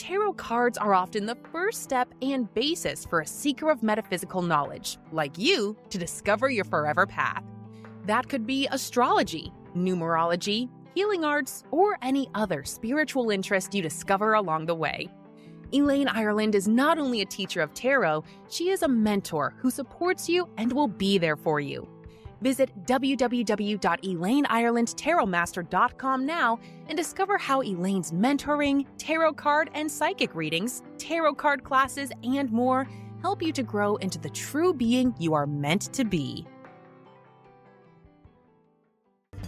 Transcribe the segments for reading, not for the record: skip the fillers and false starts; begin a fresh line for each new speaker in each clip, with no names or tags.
tarot cards are often the first step and basis for a seeker of metaphysical knowledge, like you, to discover your forever path. That could be astrology, numerology, healing arts, or any other spiritual interest you discover along the way. Elaine Ireland is not only a teacher of tarot, she is a mentor who supports you and will be there for you. Visit www.ElaineIrelandTarotMaster.com now and discover how Elaine's mentoring, tarot card and psychic readings, tarot card classes, and more help you to grow into the true being you are meant to be.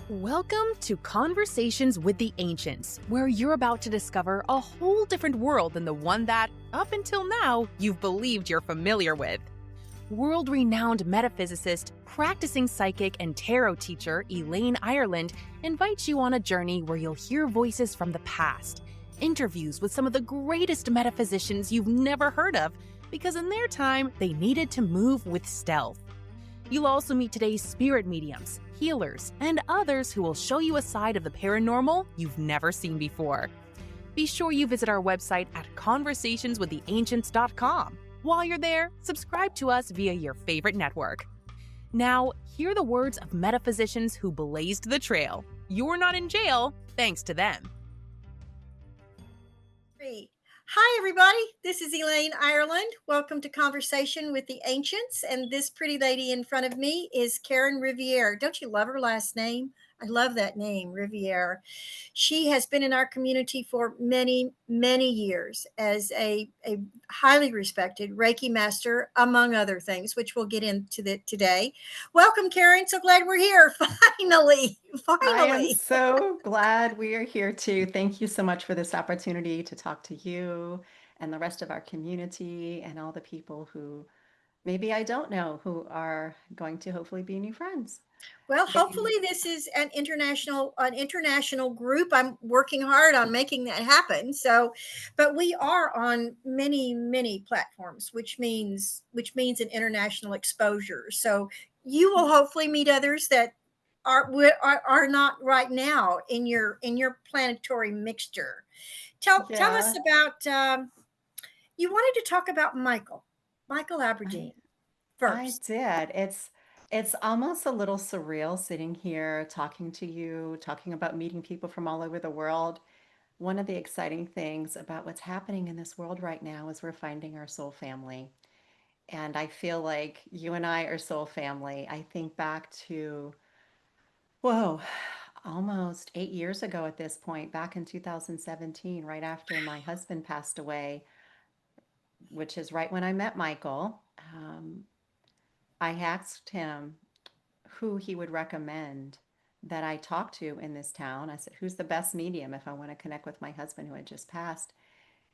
Welcome to Conversations with the Ancients, where you're about to discover a whole different world than the one that, up until now, you've believed you're familiar with. World-Renowned Metaphysicist, practicing psychic and tarot teacher Elaine Ireland invites you on a journey where you'll hear voices from the past, interviews with some of the greatest metaphysicians you've never heard of, because in their time, they needed to move with stealth. You'll also meet today's spirit mediums, healers, and others who will show you a side of the paranormal you've never seen before. Be sure you visit our website at conversationswiththeancients.com. While you're there, subscribe to us via your favorite network. Now, hear the words of metaphysicians who blazed the trail. You're not in jail, thanks to them.
Hi, everybody. This is Elaine Ireland. Welcome to Conversation with the Ancients. And this pretty lady in front of me is Karen Riviere. Don't you love her last name? I love that name, Riviere. She has been in our community for many, many years as a highly respected Reiki Master, among other things, which we'll get into today. Welcome, Karen. So glad we're here. Finally.
I am so glad we are here too. Thank you so much for this opportunity to talk to you and the rest of our community and all the people who maybe I don't know who are going to hopefully be new friends.
Well, hopefully this is an international group. I'm working hard on making that happen. So, but we are on many, many platforms, which means an international exposure. So you will hopefully meet others that are not right now in your planetary mixture. Tell us about you wanted to talk about Michael Abedin first.
I did. It's almost a little surreal sitting here talking to you, talking about meeting people from all over the world. One of the exciting things about what's happening in this world right now is we're finding our soul family. And I feel like you and I are soul family. I think back to, whoa, almost 8 years ago at this point, back in 2017, right after my husband passed away, which is right when I met Michael. I asked him who he would recommend that I talk to in this town. I said, who's the best medium if I want to connect with my husband who had just passed?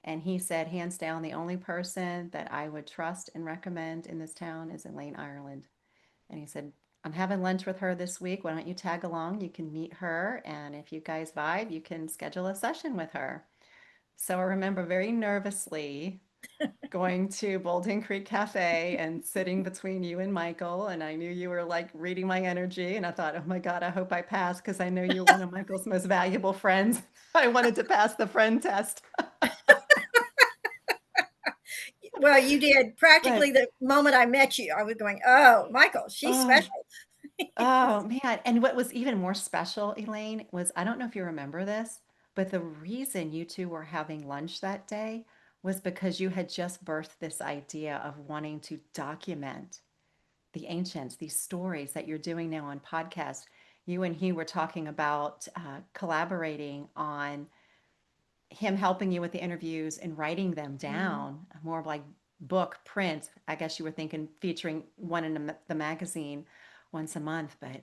And he said, hands down, the only person that I would trust and recommend in this town is Elaine Ireland. And he said, I'm having lunch with her this week. Why don't you tag along? You can meet her. And if you guys vibe, you can schedule a session with her. So I remember very nervously going to Bolton Creek Cafe and sitting between you and Michael. And I knew you were like reading my energy. And I thought, oh my God, I hope I pass because I know you're one of Michael's most valuable friends. I wanted to pass the friend test.
Well, you did. Practically the moment I met you, I was going, oh, Michael, she's special.
Oh, man. And what was even more special, Elaine, was I don't know if you remember this, but the reason you two were having lunch that day was because you had just birthed this idea of wanting to document the ancients, these stories that you're doing now on podcasts. You and he were talking about collaborating on him helping you with the interviews and writing them down, more of like book, print. I guess you were thinking featuring one in the magazine once a month, but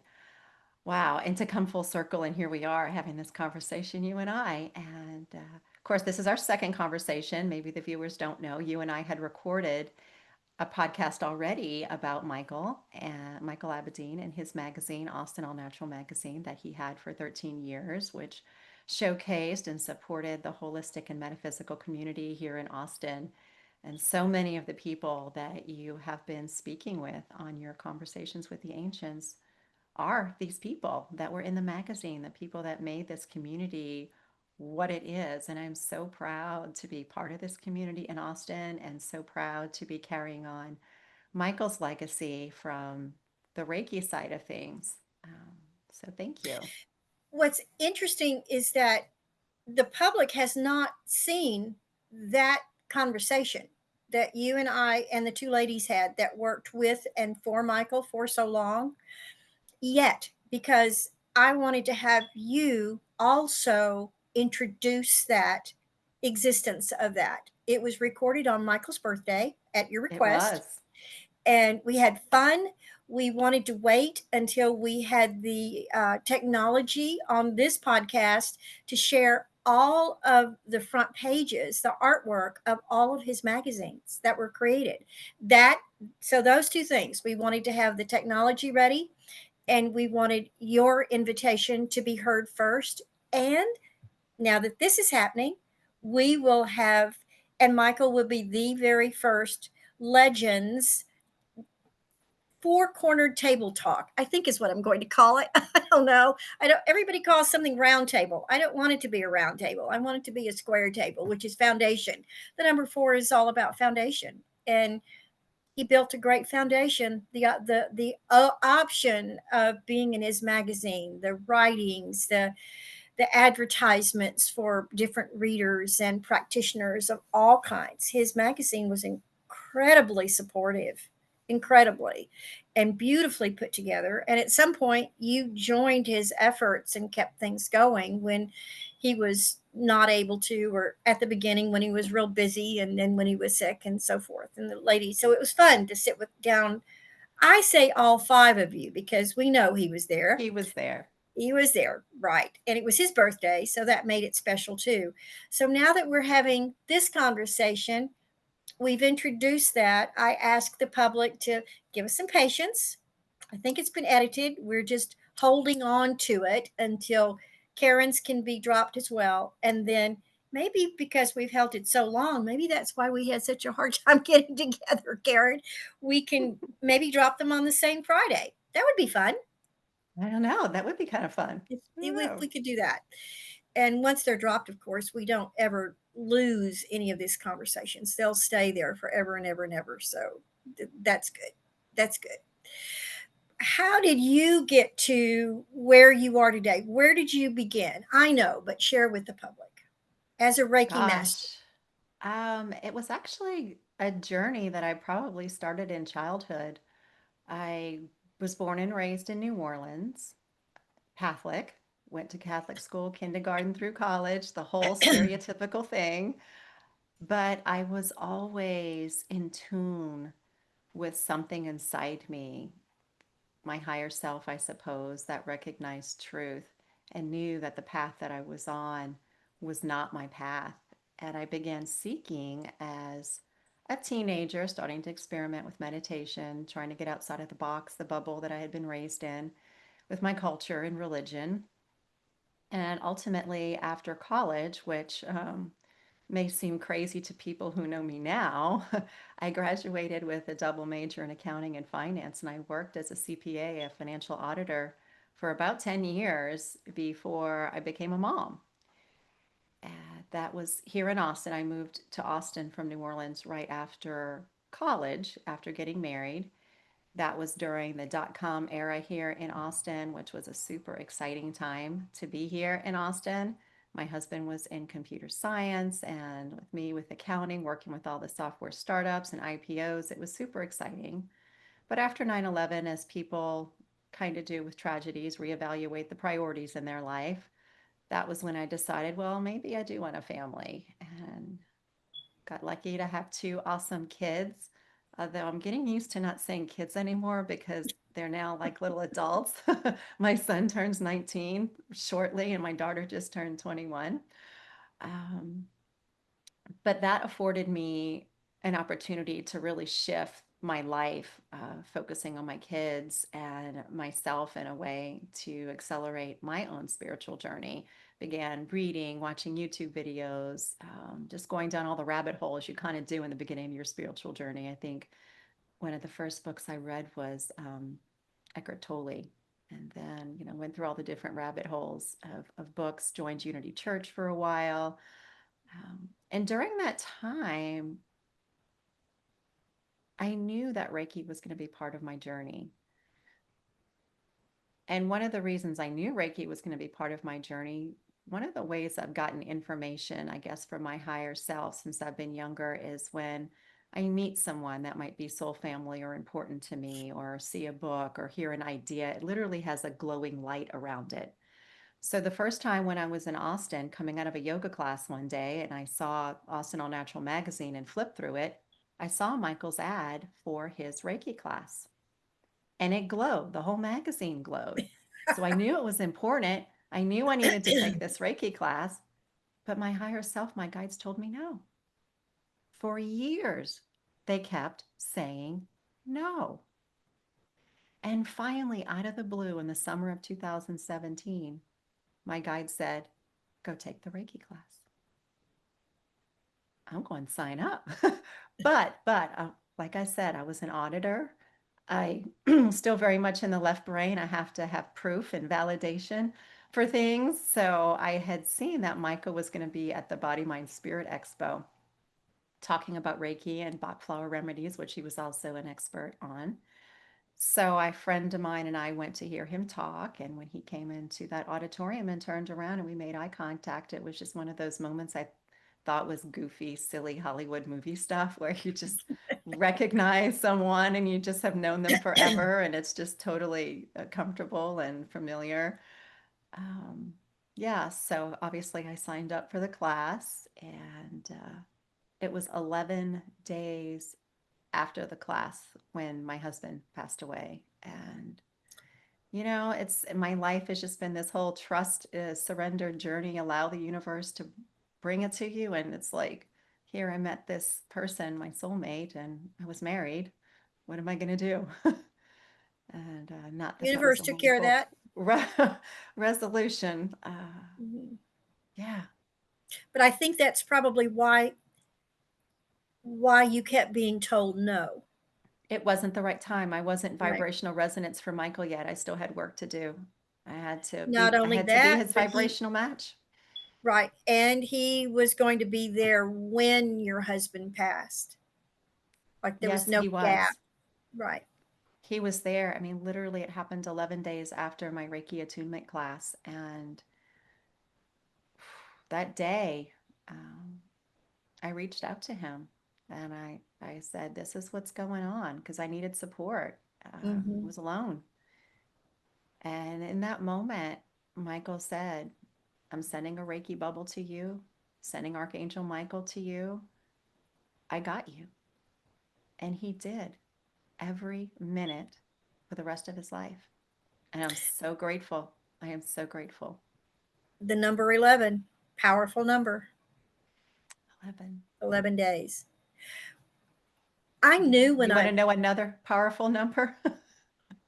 wow. And to come full circle, and here we are having this conversation, you and I. And of course, this is our second conversation. Maybe the viewers don't know. You and I had recorded a podcast already about Michael Abedin and his magazine, Austin All Natural Magazine, that he had for 13 years, which showcased and supported the holistic and metaphysical community here in Austin. And so many of the people that you have been speaking with on your Conversations with the Ancients are these people that were in the magazine, the people that made this community what it is. And I'm so proud to be part of this community in Austin and so proud to be carrying on Michael's legacy from the Reiki side of things. So thank you.
What's interesting is that the public has not seen that conversation that you and I and the two ladies had that worked with and for Michael for so long yet, because I wanted to have you also introduce that existence of that. It was recorded on Michael's birthday at your
It
request,
was.
and we had fun. We wanted to wait until we had the technology on this podcast to share all of the front pages, the artwork of all of his magazines that were created. That so those two things, we wanted to have the technology ready, and we wanted your invitation to be heard first. And now that this is happening, we will have, and Michael will be the very first Legends four-cornered table talk, I think is what I'm going to call it. I don't know. I don't everybody calls something round table. I don't want it to be a round table. I want it to be a square table, which is foundation. The number 4 is all about foundation. And he built a great foundation. The option of being in his magazine, the writings, the advertisements for different readers and practitioners of all kinds. His magazine was incredibly supportive, incredibly, and beautifully put together. And at some point, you joined his efforts and kept things going when he was not able to, or at the beginning when he was real busy, and then when he was sick, and so forth. And the lady, so it was fun to sit with down. I say all 5 of you because we know he was there.
He was there.
He was there, right. And it was his birthday, so that made it special too. So now that we're having this conversation, we've introduced that. I ask the public to give us some patience. I think it's been edited. We're just holding on to it until Karen's can be dropped as well. And then maybe because we've held it so long, maybe that's why we had such a hard time getting together, Karen. We can maybe drop them on the same Friday. That would be fun.
I don't know. That would be kind of fun. I don't
If
know.
we could do that. And once they're dropped, of course, we don't ever lose any of these conversations. They'll stay there forever and ever and ever. So that's good. That's good. How did you get to where you are today? Where did you begin? I know, but share with the public as a Reiki master.
Gosh. It was actually a journey that I probably started in childhood. I was born and raised in New Orleans, Catholic, went to Catholic school, kindergarten through college, the whole stereotypical thing. But I was always in tune with something inside me, my higher self, I suppose, that recognized truth and knew that the path that I was on was not my path. And I began seeking as a teenager, starting to experiment with meditation, trying to get outside of the box, the bubble that I had been raised in with my culture and religion. And ultimately, after college, which may seem crazy to people who know me now, I graduated with a double major in accounting and finance, and I worked as a CPA, a financial auditor, for about 10 years before I became a mom. That was here in Austin. I moved to Austin from New Orleans right after college, after getting married. That was during the dot-com era here in Austin, which was a super exciting time to be here in Austin. My husband was in computer science and with me with accounting, working with all the software startups and IPOs. It was super exciting. But after 9/11, as people kind of do with tragedies, reevaluate the priorities in their life, that was when I decided, well, maybe I do want a family. And got lucky to have 2 awesome kids. Although I'm getting used to not saying kids anymore because they're now like little adults. My son turns 19 shortly, and my daughter just turned 21. Um, but that afforded me an opportunity to really shift my life, focusing on my kids and myself in a way to accelerate my own spiritual journey. Began reading, watching YouTube videos, just going down all the rabbit holes you kind of do in the beginning of your spiritual journey. I think one of the first books I read was Eckhart Tolle. And then, went through all the different rabbit holes of books, joined Unity Church for a while. And during that time, I knew that Reiki was going to be part of my journey. And one of the reasons I knew Reiki was going to be part of my journey, one of the ways I've gotten information, I guess, from my higher self since I've been younger is when I meet someone that might be soul family or important to me, or see a book or hear an idea. It literally has a glowing light around it. So the first time when I was in Austin, coming out of a yoga class one day, and I saw Austin All Natural magazine and flipped through it, I saw Michael's ad for his Reiki class. And it glowed. The whole magazine glowed. So I knew it was important. I knew I needed to take this Reiki class, but my higher self, my guides told me no. For years, they kept saying no. And finally, out of the blue, in the summer of 2017, my guide said, go take the Reiki class. I'm going to sign up. but like I said, I was an auditor. I still very much in the left brain. I have to have proof and validation for things. So I had seen that Michael was going to be at the Body Mind Spirit Expo talking about Reiki and Bach flower remedies, which he was also an expert on. So a friend of mine and I went to hear him talk. And when he came into that auditorium and turned around and we made eye contact, it was just one of those moments I thought was goofy, silly Hollywood movie stuff where you just recognize someone and you just have known them forever and it's just totally comfortable and familiar. Yeah, so obviously I signed up for the class, and it was 11 days after the class when my husband passed away. And it's my life has just been this whole trust, surrender journey, allow the universe to bring it to you. And it's like, here I met this person, my soulmate, and I was married. What am I going to do? And not that was
Universe
a
took care of
wonderful
that.
resolution.
Mhm.
Yeah,
But I think that's probably why you kept being told no.
it wasn't the right time. I wasn't
Right.
vibrational resonance for Michael yet. I still had work to do.
Not
I
only
had to be
that,
his
but he
vibrational match.
right, and he was going to be there when your husband passed. Like there was
Yes,
no
he
gap.
was.
Right.
He was there. I mean, literally, it happened 11 days after my Reiki attunement class. And that day, um, I reached out to him and I said, this is what's going on, because I needed support. I
Hmm.
was alone. And in that moment, Michael said, I'm sending a Reiki bubble to you, sending Archangel Michael to you. I got you. And he did, every minute for the rest of his life. And I'm so grateful. I am so grateful.
The number 11, powerful number,
11.
11 days. I
Yeah.
knew when
You want
I,
to know another powerful number?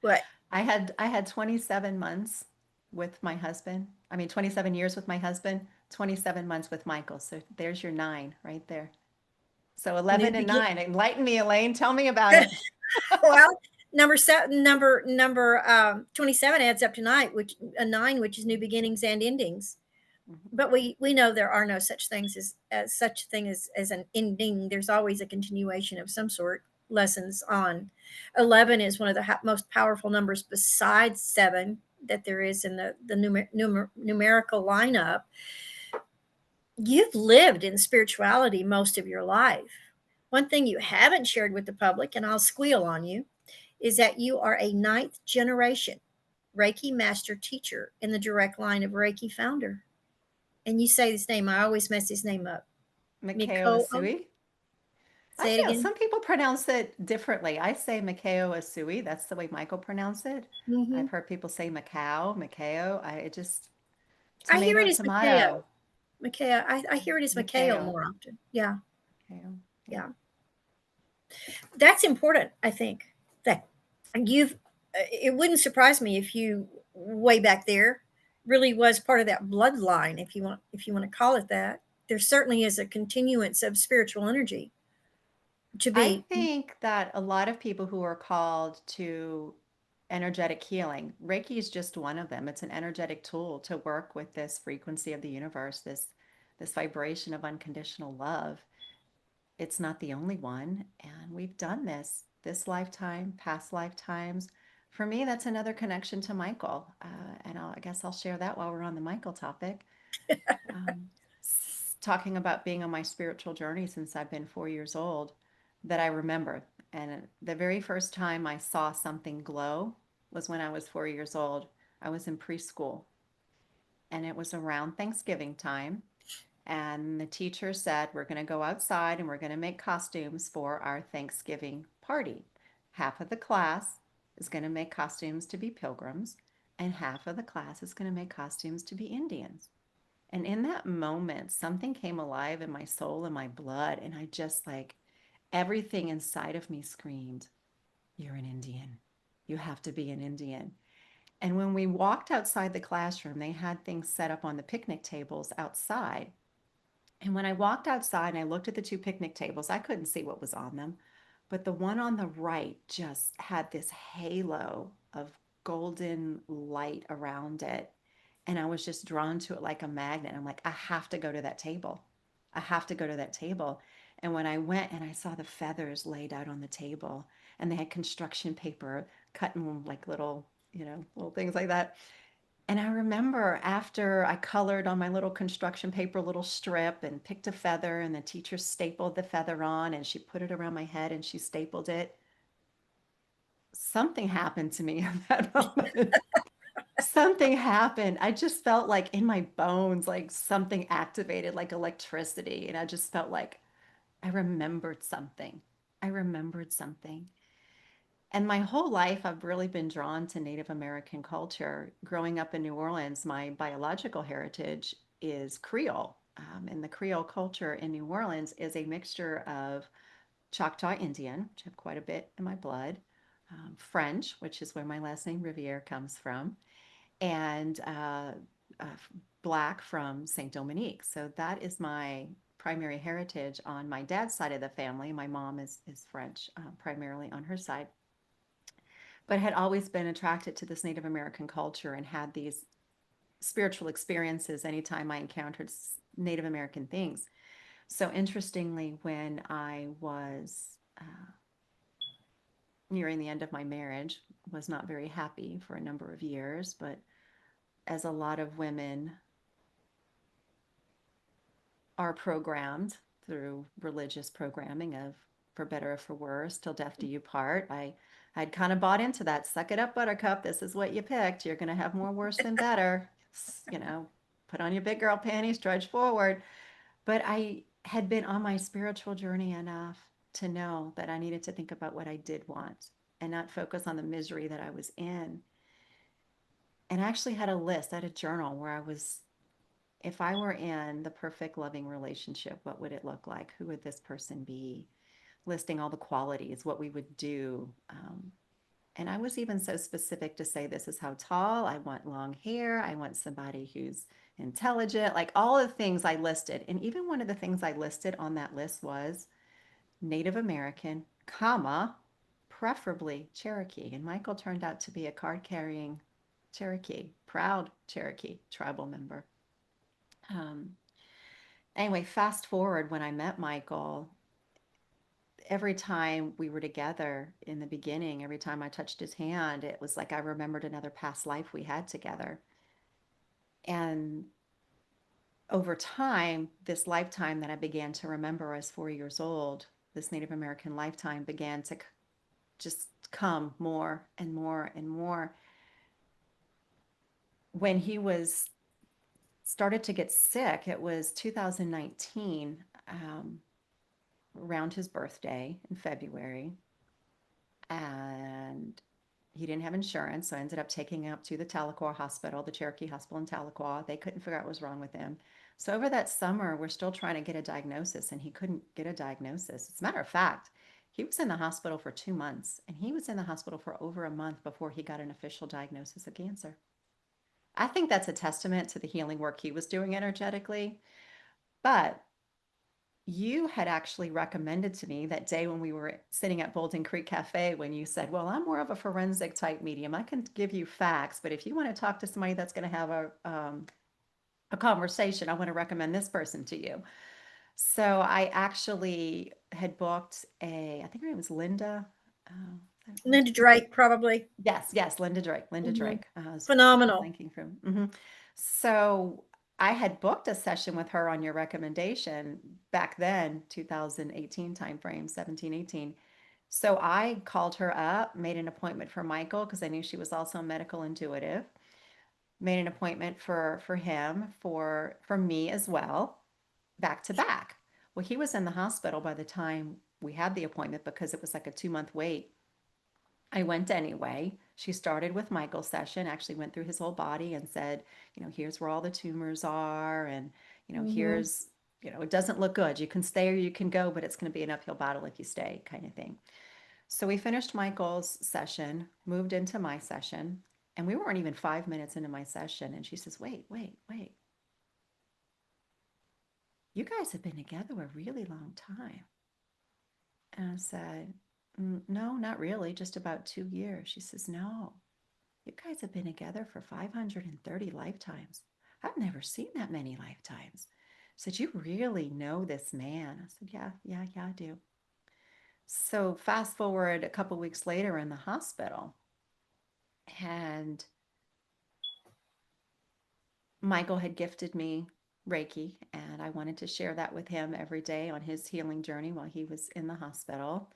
what,
I had 27 months with my husband. I mean, 27 years with my husband, 27 months with Michael. So there's your 9 right there. So
new
11 and
begin.
9. Enlighten me, Elaine. Tell me about it.
Well, number 27 adds up to nine, which a 9, which is new beginnings and endings.
Mhm.
But we know there are no such things as such thing as an ending. There's always a continuation of some sort. Lessons on 11 is one of the most powerful numbers besides 7 that there is in the numerical lineup. You've lived in spirituality most of your life. One thing you haven't shared with the public, and I'll squeal on you, is that you are a 9th generation Reiki Master teacher in the direct line of Reiki founder. And you say this name, I always mess his name up.
Mikao
Miko.
Asui.
Say it again.
Some people pronounce it differently. I say Mikao Asui. That's the way Michael pronounced it.
Hmm.
I've heard people say Macau, Mikao. It just
I hear it
tomato,
as
tomato.
Mikhail. Mikhail. I hear it as Mikhail
Mikao.
more often. Yeah.
Mikao. Yeah.
Yeah. That's important, I think. That you've, it wouldn't surprise me if you, way back there, really was part of that bloodline, if you want to call it that. There certainly is a continuance of spiritual energy to
I
be.
think that a lot of people who are called to energetic healing. Reiki is just one of them. It's an energetic tool to work with this frequency of the universe, this vibration of unconditional love. It's not the only one, and we've done this lifetime, past lifetimes. For me, that's another connection to Michael, and I guess I'll share that while we're on the Michael topic. Um, Talking about being on my spiritual journey since I've been 4 years old, that I remember. And the very first time I saw something glow was when I was 4 years old. I was in preschool, and it was around Thanksgiving time. And the teacher said, we're going to go outside and we're going to make costumes for our Thanksgiving party. Half of the class is going to make costumes to be pilgrims, and half of the class is going to make costumes to be Indians. And in that moment, something came alive in my soul and my blood. And I just like, everything inside of me screamed, you're an Indian. You have to be an Indian. And when we walked outside the classroom, they had things set up on the picnic tables outside. And when I walked outside and I looked at the two picnic tables, I couldn't see what was on them. But the one on the right just had this halo of golden light around it. And I was just drawn to it like a magnet. I'm like, I have to go to that table. I have to go to that table. And when I went and I saw the feathers laid out on the table, and they had construction paper cut in like little, little things like that. And I remember after I colored on my little construction paper little strip and picked a feather, and the teacher stapled the feather on, and she put it around my head and she stapled it. Something happened to me at that moment. Something happened. I just felt like in my bones, like something activated, like electricity. And I just felt like I remembered something. I remembered something. And my whole life, I've really been drawn to Native American culture. Growing up in New Orleans, my biological heritage is Creole. And the Creole culture in New Orleans is a mixture of Choctaw Indian, which I have quite a bit in my blood, French, which is where my last name Riviere comes from, and uh, Black from Saint Dominique. So that is my primary heritage on my dad's side of the family. My mom is French, primarily on her side, but had always been attracted to this Native American culture and had these spiritual experiences anytime I encountered Native American things. So interestingly, when I was nearing the end of my marriage, was not very happy for a number of years, but as a lot of women are programmed through religious programming of for better or for worse, till death do you part. I'd kind of bought into that. Suck it up, buttercup. This is what you picked. You're going to have more worse than better. You know, put on your big girl panties, trudge forward. But I had been on my spiritual journey enough to know that I needed to think about what I did want and not focus on the misery that I was in. And I actually had a list, I had a journal where I was, if I were in the perfect loving relationship, what would it look like? Who would this person be? Listing all the qualities, what we would do. And I was even so specific to say, this is how tall, I want long hair, I want somebody who's intelligent, like all the things I listed. And even one of the things I listed on that list was Native American, comma, preferably Cherokee. And Michael turned out to be a card carrying Cherokee, proud Cherokee tribal member. Um, anyway, fast forward when I met Michael, every time we were together in the beginning, every time I touched his hand, it was like I remembered another past life we had together. And over time, this lifetime that I began to remember as 4 years old, this Native American lifetime began to just come more and more and more. When he was started to get sick, it was 2019, around his birthday in February. And he didn't have insurance, so I ended up taking him up to the Tahlequah Hospital, the Cherokee Hospital in Tahlequah. They couldn't figure out what was wrong with him. So over that summer, we're still trying to get a diagnosis, and he couldn't get a diagnosis. As a matter of fact, he was in the hospital for 2 months, and he was in the hospital for over a month before he got an official diagnosis of cancer. I think that's a testament to the healing work he was doing energetically. But you had actually recommended to me that day when we were sitting at Bolton Creek Cafe when you said, well, I'm more of a forensic type medium. I can give you facts, but if you want to talk to somebody that's going to have a conversation, I want to recommend this person to you. So I actually had booked I think her name was Linda. I'm
Linda Drake, probably.
Yes, yes, Linda Drake. Linda
Hmm.
Drake. I was
Phenomenal.
blanking from. So I had booked a session with her on your recommendation back then, 2018 timeframe, 17, 18. So I called her up, made an appointment for Michael because I knew she was also a medical intuitive. Made an appointment for him for me as well, back to back. Well, he was in the hospital by the time we had the appointment because it was like a 2 month wait. I went anyway. She started with Michael's session, actually went through his whole body and said, here's where all the tumors are. And,
Hmm.
here's, it doesn't look good. You can stay or you can go, but it's going to be an uphill battle if you stay, kind of thing. So we finished Michael's session, moved into my session, and we weren't even 5 minutes into my session. And she says, wait, wait, wait. You guys have been together a really long time. And I said, no, not really, just about 2 years. She says, no, you guys have been together for 530 lifetimes. I've never seen that many lifetimes. I said, you really know this man? I said, yeah, yeah, yeah, I do. So fast forward a couple weeks later in the hospital, and Michael had gifted me Reiki, and I wanted to share that with him every day on his healing journey while he was in the hospital.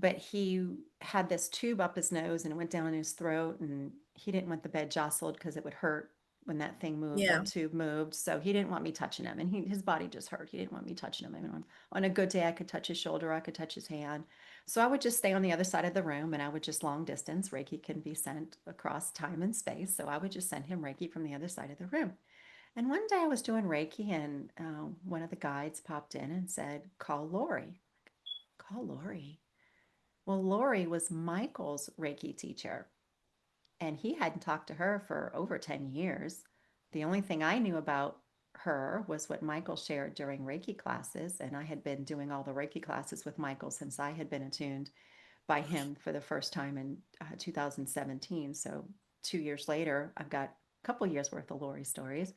But he had this tube up his nose and it went down his throat, and he didn't want the bed jostled because it would hurt when that thing moved,
Yeah.
that tube moved. So he didn't want me touching him, and his body just hurt. He didn't want me touching him. I mean, on a good day, I could touch his shoulder, I could touch his hand. So I would just stay on the other side of the room, and I would just long distance. Reiki can be sent across time and space. So I would just send him Reiki from the other side of the room. And one day I was doing Reiki, and one of the guides popped in and said, call Lori. Call Lori. Well, Lori was Michael's Reiki teacher, and he hadn't talked to her for over 10 years. The only thing I knew about her was what Michael shared during Reiki classes, and I had been doing all the Reiki classes with Michael since I had been attuned by him for the first time in 2017. So 2 years later, I've got a couple years worth of Lori stories,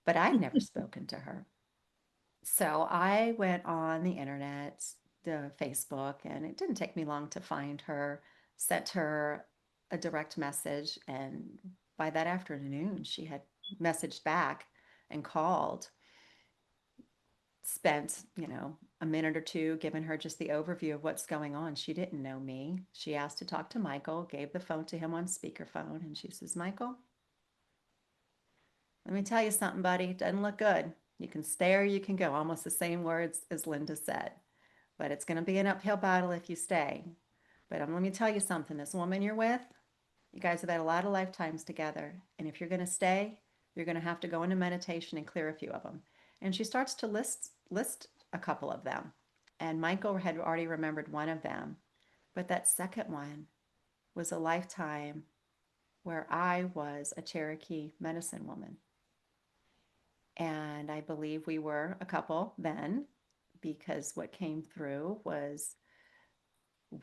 but I'd never spoken to her. So I went on the internet, the Facebook, and it didn't take me long to find her, sent her a direct message, and by that afternoon, she had messaged back and called, spent, a minute or two giving her just the overview of what's going on. She didn't know me. She asked to talk to Michael, gave the phone to him on speakerphone, and she says, Michael, let me tell you something, buddy. It doesn't look good. You can stay or you can go. Almost the same words as Linda said. But it's going to be an uphill battle if you stay. But let me tell you something. This woman you're with, you guys have had a lot of lifetimes together. And if you're going to stay, you're going to have to go into meditation and clear a few of them. And she starts to list a couple of them. And Michael had already remembered one of them. But that second one was a lifetime where I was a Cherokee medicine woman. And I believe we were a couple then, because what came through was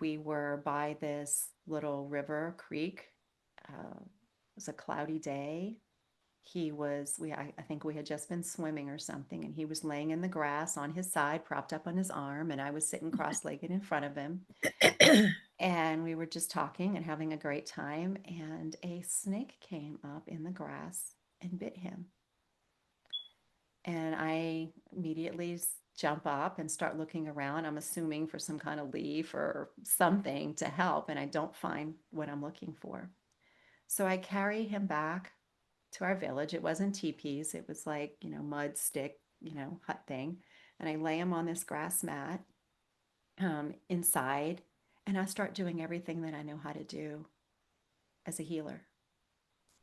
we were by this little river creek. It was a cloudy day. I think we had just been swimming or something, and he was laying in the grass on his side, propped up on his arm, and I was sitting cross-legged in front of him. And we were just talking and having a great time, and a snake came up in the grass and bit him. And I immediately jump up and start looking around. I'm assuming for some kind of leaf or something to help, and I don't find what I'm looking for. So I carry him back to our village. It wasn't teepees, it was like, mud stick, hut thing. And I lay him on this grass mat inside, and I start doing everything that I know how to do as a healer.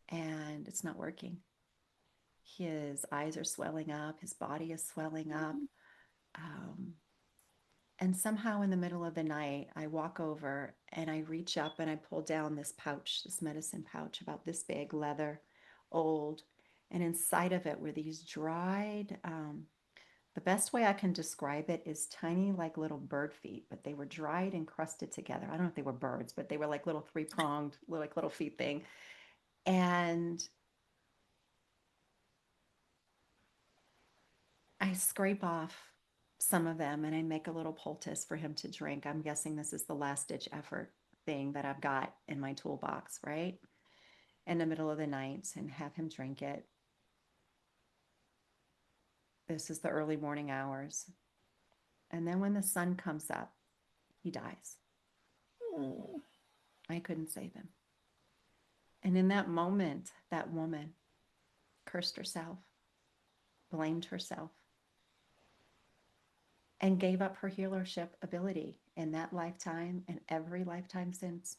And it's not working. His eyes are swelling up, his body is swelling up. Um, and somehow in the middle of the night, I walk over and I reach up and I pull down this pouch, this medicine pouch, about this big, leather, old. And inside of it were these dried, The best way I can describe it is tiny, like little bird feet, but they were dried and crusted together. I don't know if they were birds, but they were like little three-pronged, like little feet thing. And I scrape off some of them and I make a little poultice for him to drink. I'm guessing this is the last ditch effort thing that I've got in my toolbox, right? In the middle of the night and have him drink it. This is the early morning hours. And then when the sun comes up, he dies.
Mm.
I couldn't save him. And in that moment, that woman cursed herself, blamed herself, and gave up her healership ability in that lifetime and every lifetime since.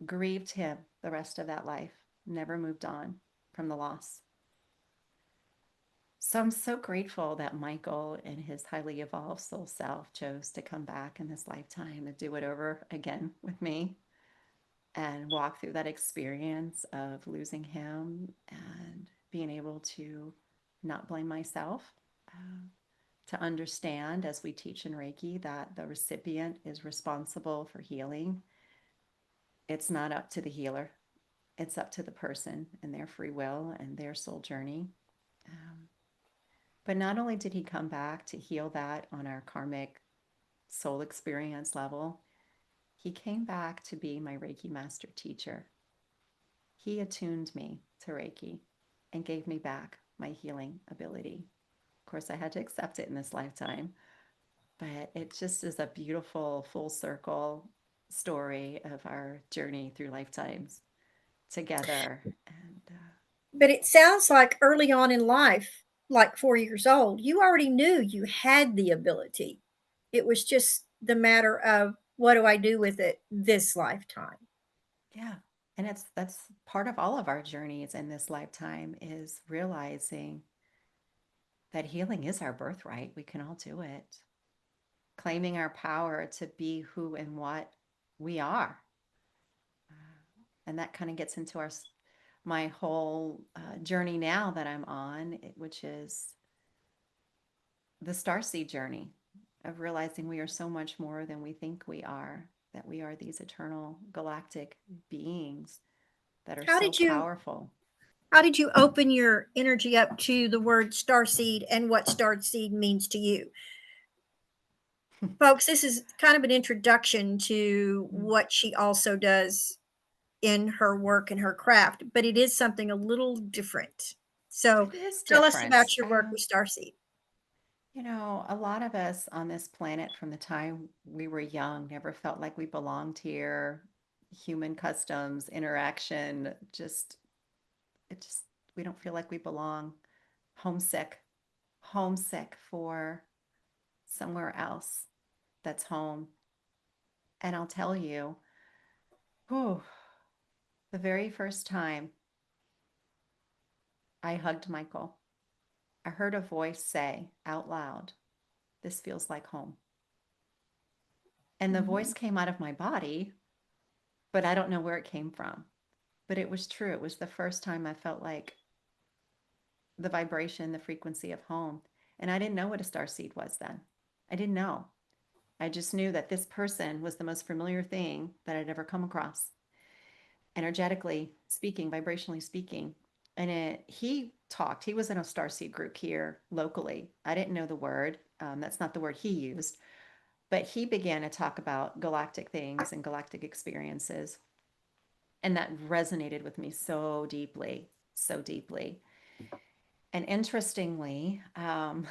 Grieved him the rest of that life, never moved on from the loss. So I'm so grateful that Michael and his highly evolved soul self chose to come back in this lifetime and do it over again with me and walk through that experience of losing him and being able to not blame myself, to understand, as we teach in Reiki, that the recipient is responsible for healing. It's not up to the healer, it's up to the person and their free will and their soul journey. But not only did he come back to heal that on our karmic soul experience level, he came back to be my Reiki Master teacher. He attuned me to Reiki and gave me back my healing ability. Of course, I had to accept it in this lifetime, but it just is a beautiful full circle story of our journey through lifetimes together. And
But it sounds like early on in life, like 4 years old, you already knew you had the ability. It was just the matter of what do I do with it this lifetime?
yeah, and that's part of all of our journeys in this lifetime is realizing that healing is our birthright. We can all do it. Claiming our power to be who and what we are. And that kind of gets into my whole journey now that I'm on, which is the Starseed journey of realizing we are so much more than we think we are, that we are these eternal galactic beings that are
How
so
did you
powerful.
how did you open your energy up to the word starseed and what starseed means to you? Folks, this is kind of an introduction to what she also does in her work and her craft, but it is something a little different. So
It is
tell us
different.
about your work with Starseed.
A lot of us on this planet from the time we were young never felt like we belonged here. Human customs, interaction, it just, we don't feel like we belong. Homesick, homesick for somewhere else that's home. And I'll tell you, whew, the very first time I hugged Michael, I heard a voice say out loud, "This feels like home." And the voice
Mhm.
came out of my body, but I don't know where it came from. But it was true. It was the first time I felt like the vibration, the frequency of home. And I didn't know what a star seed was then. I didn't know. I just knew that this person was the most familiar thing that I'd ever come across, energetically speaking, vibrationally speaking. And he was in a star seed group here locally. I didn't know the word. That's not the word he used. But he began to talk about galactic things and galactic experiences. And that resonated with me so deeply, so deeply. And interestingly, my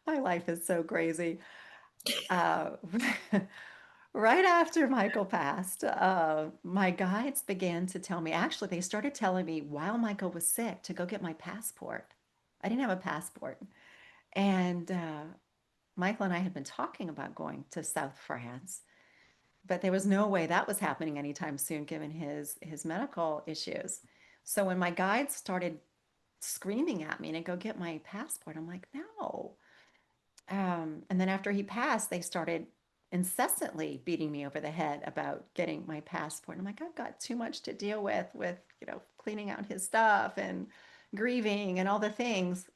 life is so crazy. Uh, right after Michael passed, my guides began to tell me, actually, they started telling me while Michael was sick to go get my passport. I didn't have a passport. And Michael and I had been talking about going to South France, but there was no way that was happening anytime soon given his medical issues. So when my guides started screaming at me to go get my passport, I'm like, no. And then after he passed, they started incessantly beating me over the head about getting my passport. I'm like, I've got too much to deal with cleaning out his stuff and grieving and all the things.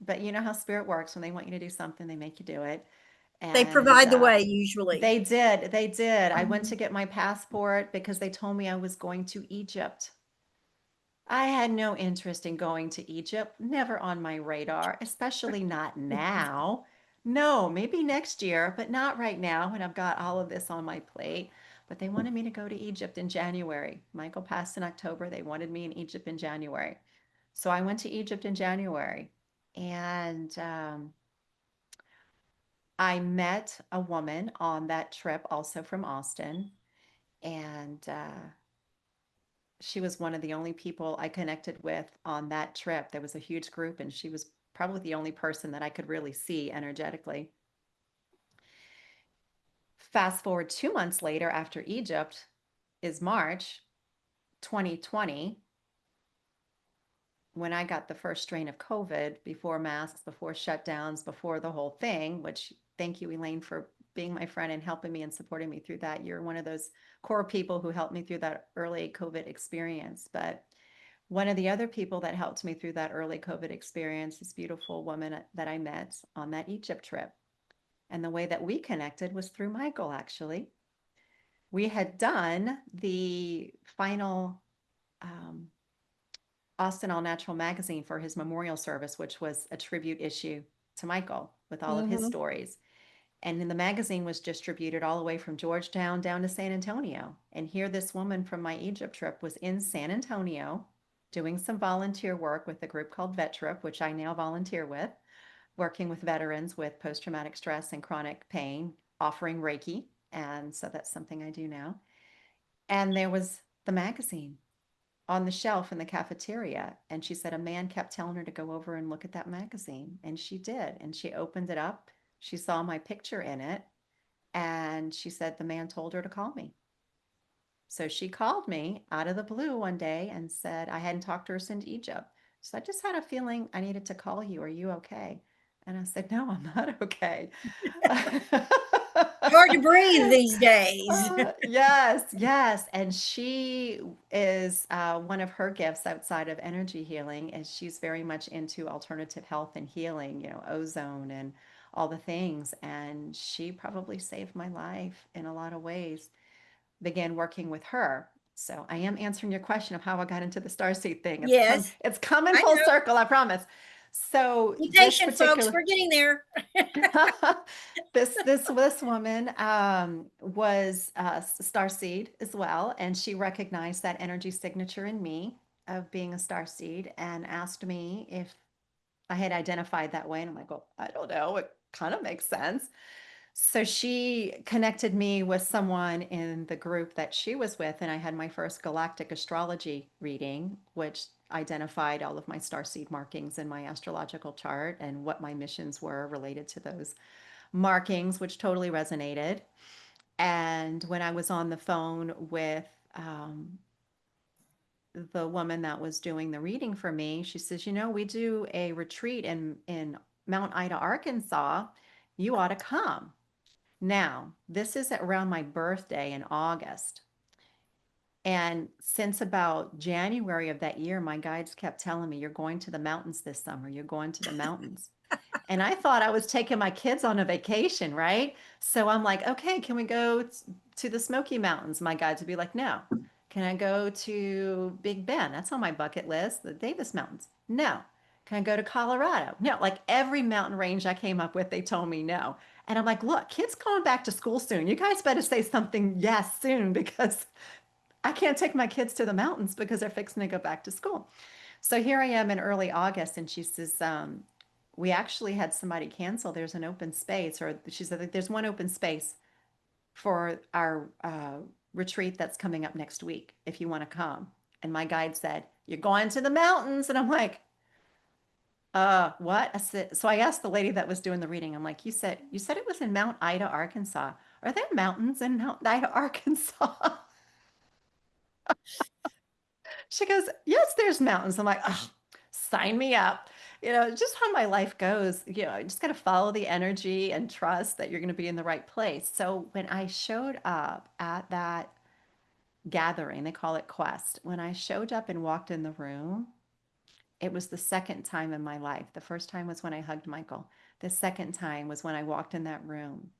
But you know how spirit works. When they want you to do something, they make you do it.
They
And
provide the way usually.
they did. They did. I went
Mhm.
to get my passport because they told me I was going to Egypt. I had no interest in going to Egypt, never on my radar, especially not now. No, maybe next year, but not right now when I've got all of this on my plate. But they wanted me to go to Egypt in January. Michael passed in October. They wanted me in Egypt in January. So I went to Egypt in January and I met a woman on that trip, also from Austin. And she was one of the only people I connected with on that trip. There was a huge group, and she was probably the only person that I could really see energetically. Fast forward 2 months later, after Egypt, is March 2020, when I got the first strain of COVID, before masks, before shutdowns, before the whole thing, which thank you, Elaine, for being my friend and helping me and supporting me through that. You're one of those core people who helped me through that early COVID experience. But one of the other people that helped me through that early COVID experience, this beautiful woman that I met on that Egypt trip. And the way that we connected was through Michael, actually. We had done the final um, Austin All Natural magazine for his memorial service, which was a tribute issue to Michael with all of his
Mhm.
stories. And then the magazine was distributed all the way from Georgetown down to San Antonio. And here, this woman from my Egypt trip was in San Antonio doing some volunteer work with a group called Vet Trip, which I now volunteer with, working with veterans with post traumatic stress and chronic pain, offering Reiki. And so that's something I do now. And there was the magazine on the shelf in the cafeteria. And she said a man kept telling her to go over and look at that magazine. And she did. And she opened it up. She saw my picture in it. And she said the man told her to call me. So she called me out of the blue one day and said, I hadn't talked to her since Egypt. So I just had a feeling I needed to call you. Are you okay? And I said, no, I'm not okay.
Hard to breathe these days.
Yes, yes. And she is one of her gifts outside of energy healing is she's very much into alternative health and healing, ozone and all the things. And she probably saved my life in a lot of ways. Began working with her. So I am answering your question of how I got into the starseed thing.
Yes,
It's coming
I
full
know.
circle, I promise. So
Be
this
patient, folks.
particular
We're getting there.
this woman was starseed as well, and she recognized that energy signature in me of being a starseed and asked me if I had identified that way. And I'm like, well, I don't know. It kind of makes sense. So she connected me with someone in the group that she was with, and I had my first galactic astrology reading, which identified all of my starseed markings in my astrological chart and what my missions were related to those markings, which totally resonated. And when I was on the phone with the woman that was doing the reading for me, she says, we do a retreat in Mount Ida, Arkansas. You ought to come. Now, this is around my birthday in August. And since about January of that year, my guides kept telling me, you're going to the mountains this summer. You're going to the mountains. And I thought I was taking my kids on a vacation, right? So I'm like, okay, can we go to the Smoky Mountains? My guides would be like, no. Can I go to Big Bend? That's on my bucket list. The Davis Mountains. No. Can I go to Colorado? No. Like every mountain range I came up with, they told me no. And I'm like, look, kids going back to school soon. You guys better say something yes soon because I can't take my kids to the mountains because they're fixing to go back to school. So here I am in early August, and she says, we actually had somebody cancel. There's an open space, or she said, there's one open space for our retreat that's coming up next week if you want to come. And my guide said, you're going to the mountains. And I'm like, what? I said, so I asked the lady that was doing the reading, I'm like, you said it was in Mount Ida, Arkansas. Are there mountains in Mount Ida, Arkansas? She goes, yes, there's mountains. I'm like, oh, sign me up. Just how my life goes. I just got to follow the energy and trust that you're going to be in the right place. So when I showed up at that gathering, they call it Quest, when I showed up and walked in the room, It was the second time in my life. The first time was when I hugged Michael. The second time was when I walked in that room.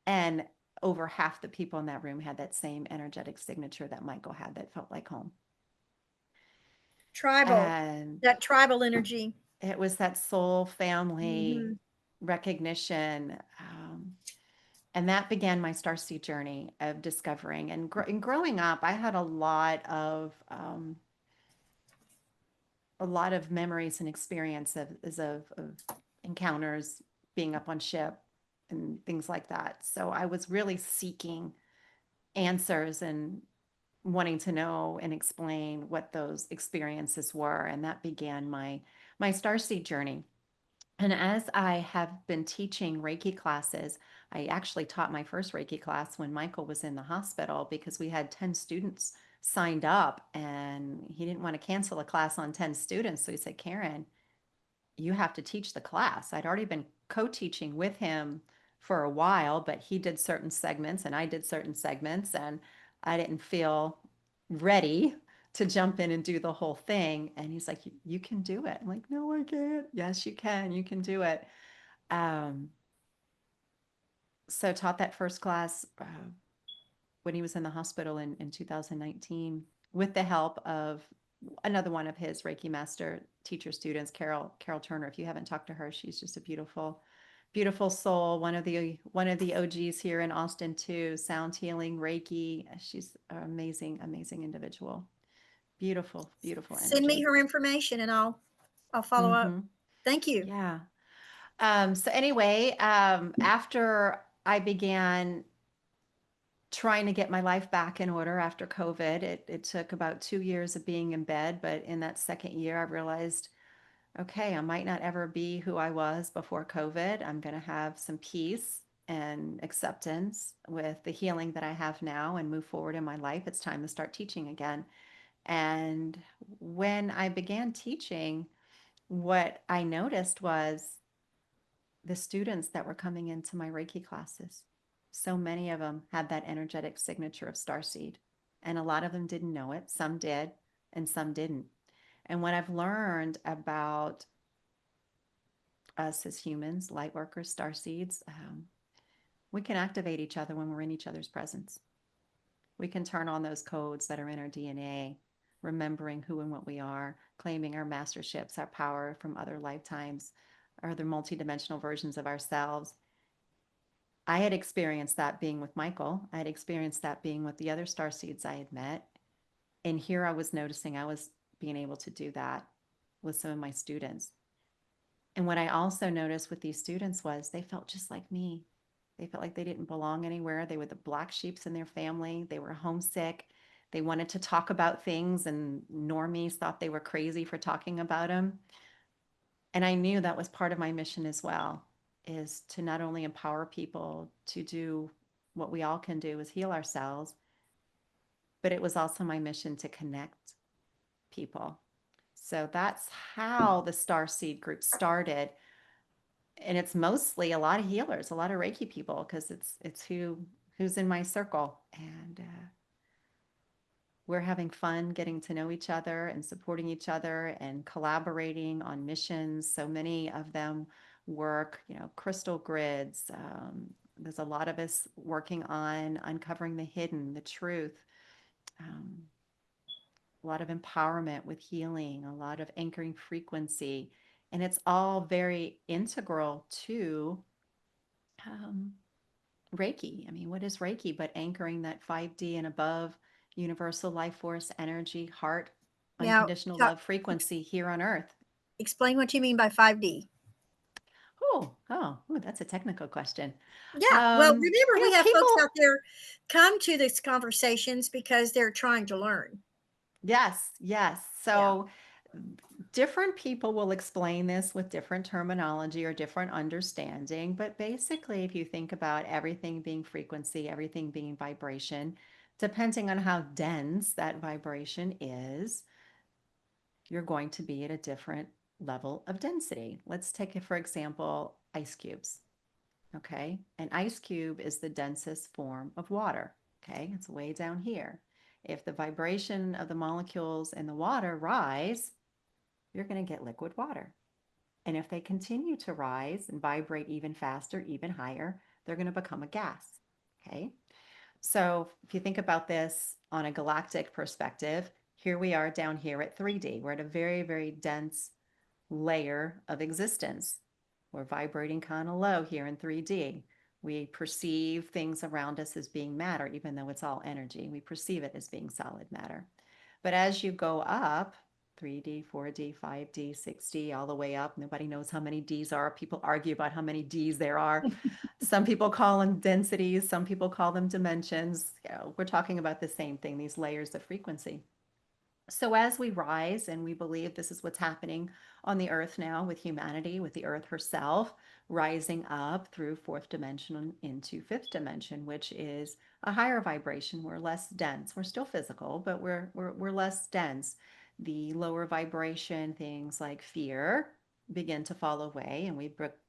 And over half the people in that room had that same energetic signature that Michael had that felt like home.
Tribal,
And
that tribal energy.
it was that soul family
Mm-hmm.
recognition. And that began my starseed journey of discovering. And growing up, I had a lot of memories and experiences of encounters, being up on ship and things like that. So I was really seeking answers and wanting to know and explain what those experiences were, and that began my starseed journey. And as I have been teaching Reiki classes, I actually taught my first Reiki class when Michael was in the hospital because we had 10 students signed up and he didn't want to cancel a class on 10 students. So he said, Karen, you have to teach the class. I'd already been co-teaching with him for a while, but he did certain segments and I did certain segments, and I didn't feel ready to jump in and do the whole thing. And he's like, you can do it. I'm like, no, I can't. Yes, you can. You can do it. Um, so taught that first class when he was in the hospital in 2019 with the help of another one of his Reiki Master teacher students, Carol Turner. If you haven't talked to her, she's just a beautiful soul. One of the OGs here in Austin too. Sound healing, Reiki. She's an amazing individual. Beautiful
Send me
energy.
her information and I'll follow up.
Mm-hmm.
Thank you.
Yeah. So anyway, after I began trying to get my life back in order after COVID. It took about 2 years of being in bed, but in that second year, I realized, okay, I might not ever be who I was before COVID. I'm going to have some peace and acceptance with the healing that I have now and move forward in my life. It's time to start teaching again. And when I began teaching, what I noticed was the students that were coming into my Reiki classes. So many of them had that energetic signature of Starseed, and a lot of them didn't know it. Some did, and some didn't. And what I've learned about us as humans, light workers, Starseeds, we can activate each other when we're in each other's presence. We can turn on those codes that are in our DNA, remembering who and what we are, claiming our masterships, our power from other lifetimes, or other multidimensional versions of ourselves. I had experienced that being with Michael. I had experienced that being with the other starseeds I had met. And here I was noticing I was being able to do that with some of my students. And what I also noticed with these students was they felt just like me. They felt like they didn't belong anywhere. They were the black sheeps in their family. They were homesick. They wanted to talk about things, and normies thought they were crazy for talking about them. And I knew that was part of my mission as well, is to not only empower people to do what we all can do is heal ourselves, but it was also my mission to connect people. So that's how the Starseed group started. And it's mostly a lot of healers, a lot of Reiki people, because it's who's in my circle. And we're having fun getting to know each other and supporting each other and collaborating on missions. So many of them work, crystal grids. There's a lot of us working on uncovering the hidden, the truth, um, a lot of empowerment with healing, a lot of anchoring frequency. And it's all very integral to um, Reiki. I mean, what is Reiki but anchoring that 5D and above universal life force energy, heart,
Now,
unconditional love frequency here on earth?
explain what you mean by 5D.
Oh, that's a technical question.
Yeah. Well, remember, we have folks
People,
out there come to these conversations because they're trying to learn.
yes.
Yeah.
So different people will explain this with different terminology or different understanding. But basically, if you think about everything being frequency, everything being vibration, depending on how dense that vibration is, you're going to be at a different level of density. Let's take it, for example, ice cubes. Okay. An ice cube is the densest form of water. Okay. It's way down here. If the vibration of the molecules in the water rise, you're going to get liquid water. And if they continue to rise and vibrate even faster, even higher, they're going to become a gas. Okay. So if you think about this on a galactic perspective, here we are down here at 3D. We're at a very, very dense layer of existence. We're vibrating kind of low here in 3D. We perceive things around us as being matter, even though it's all energy. We perceive it as being solid matter. But as you go up, 3D, 4D, 5D, 6D, all the way up, nobody knows how many Ds are. People argue about how many Ds there are. Some people call them densities, some people call them dimensions. You know, we're talking about the same thing, these layers of frequency. So as we rise, and we believe this is what's happening on the earth now with humanity, with the earth herself, rising up through fourth dimension into fifth dimension, which is a higher vibration. We're less dense. We're still physical, but we're less dense. The lower vibration things like fear begin to fall away, and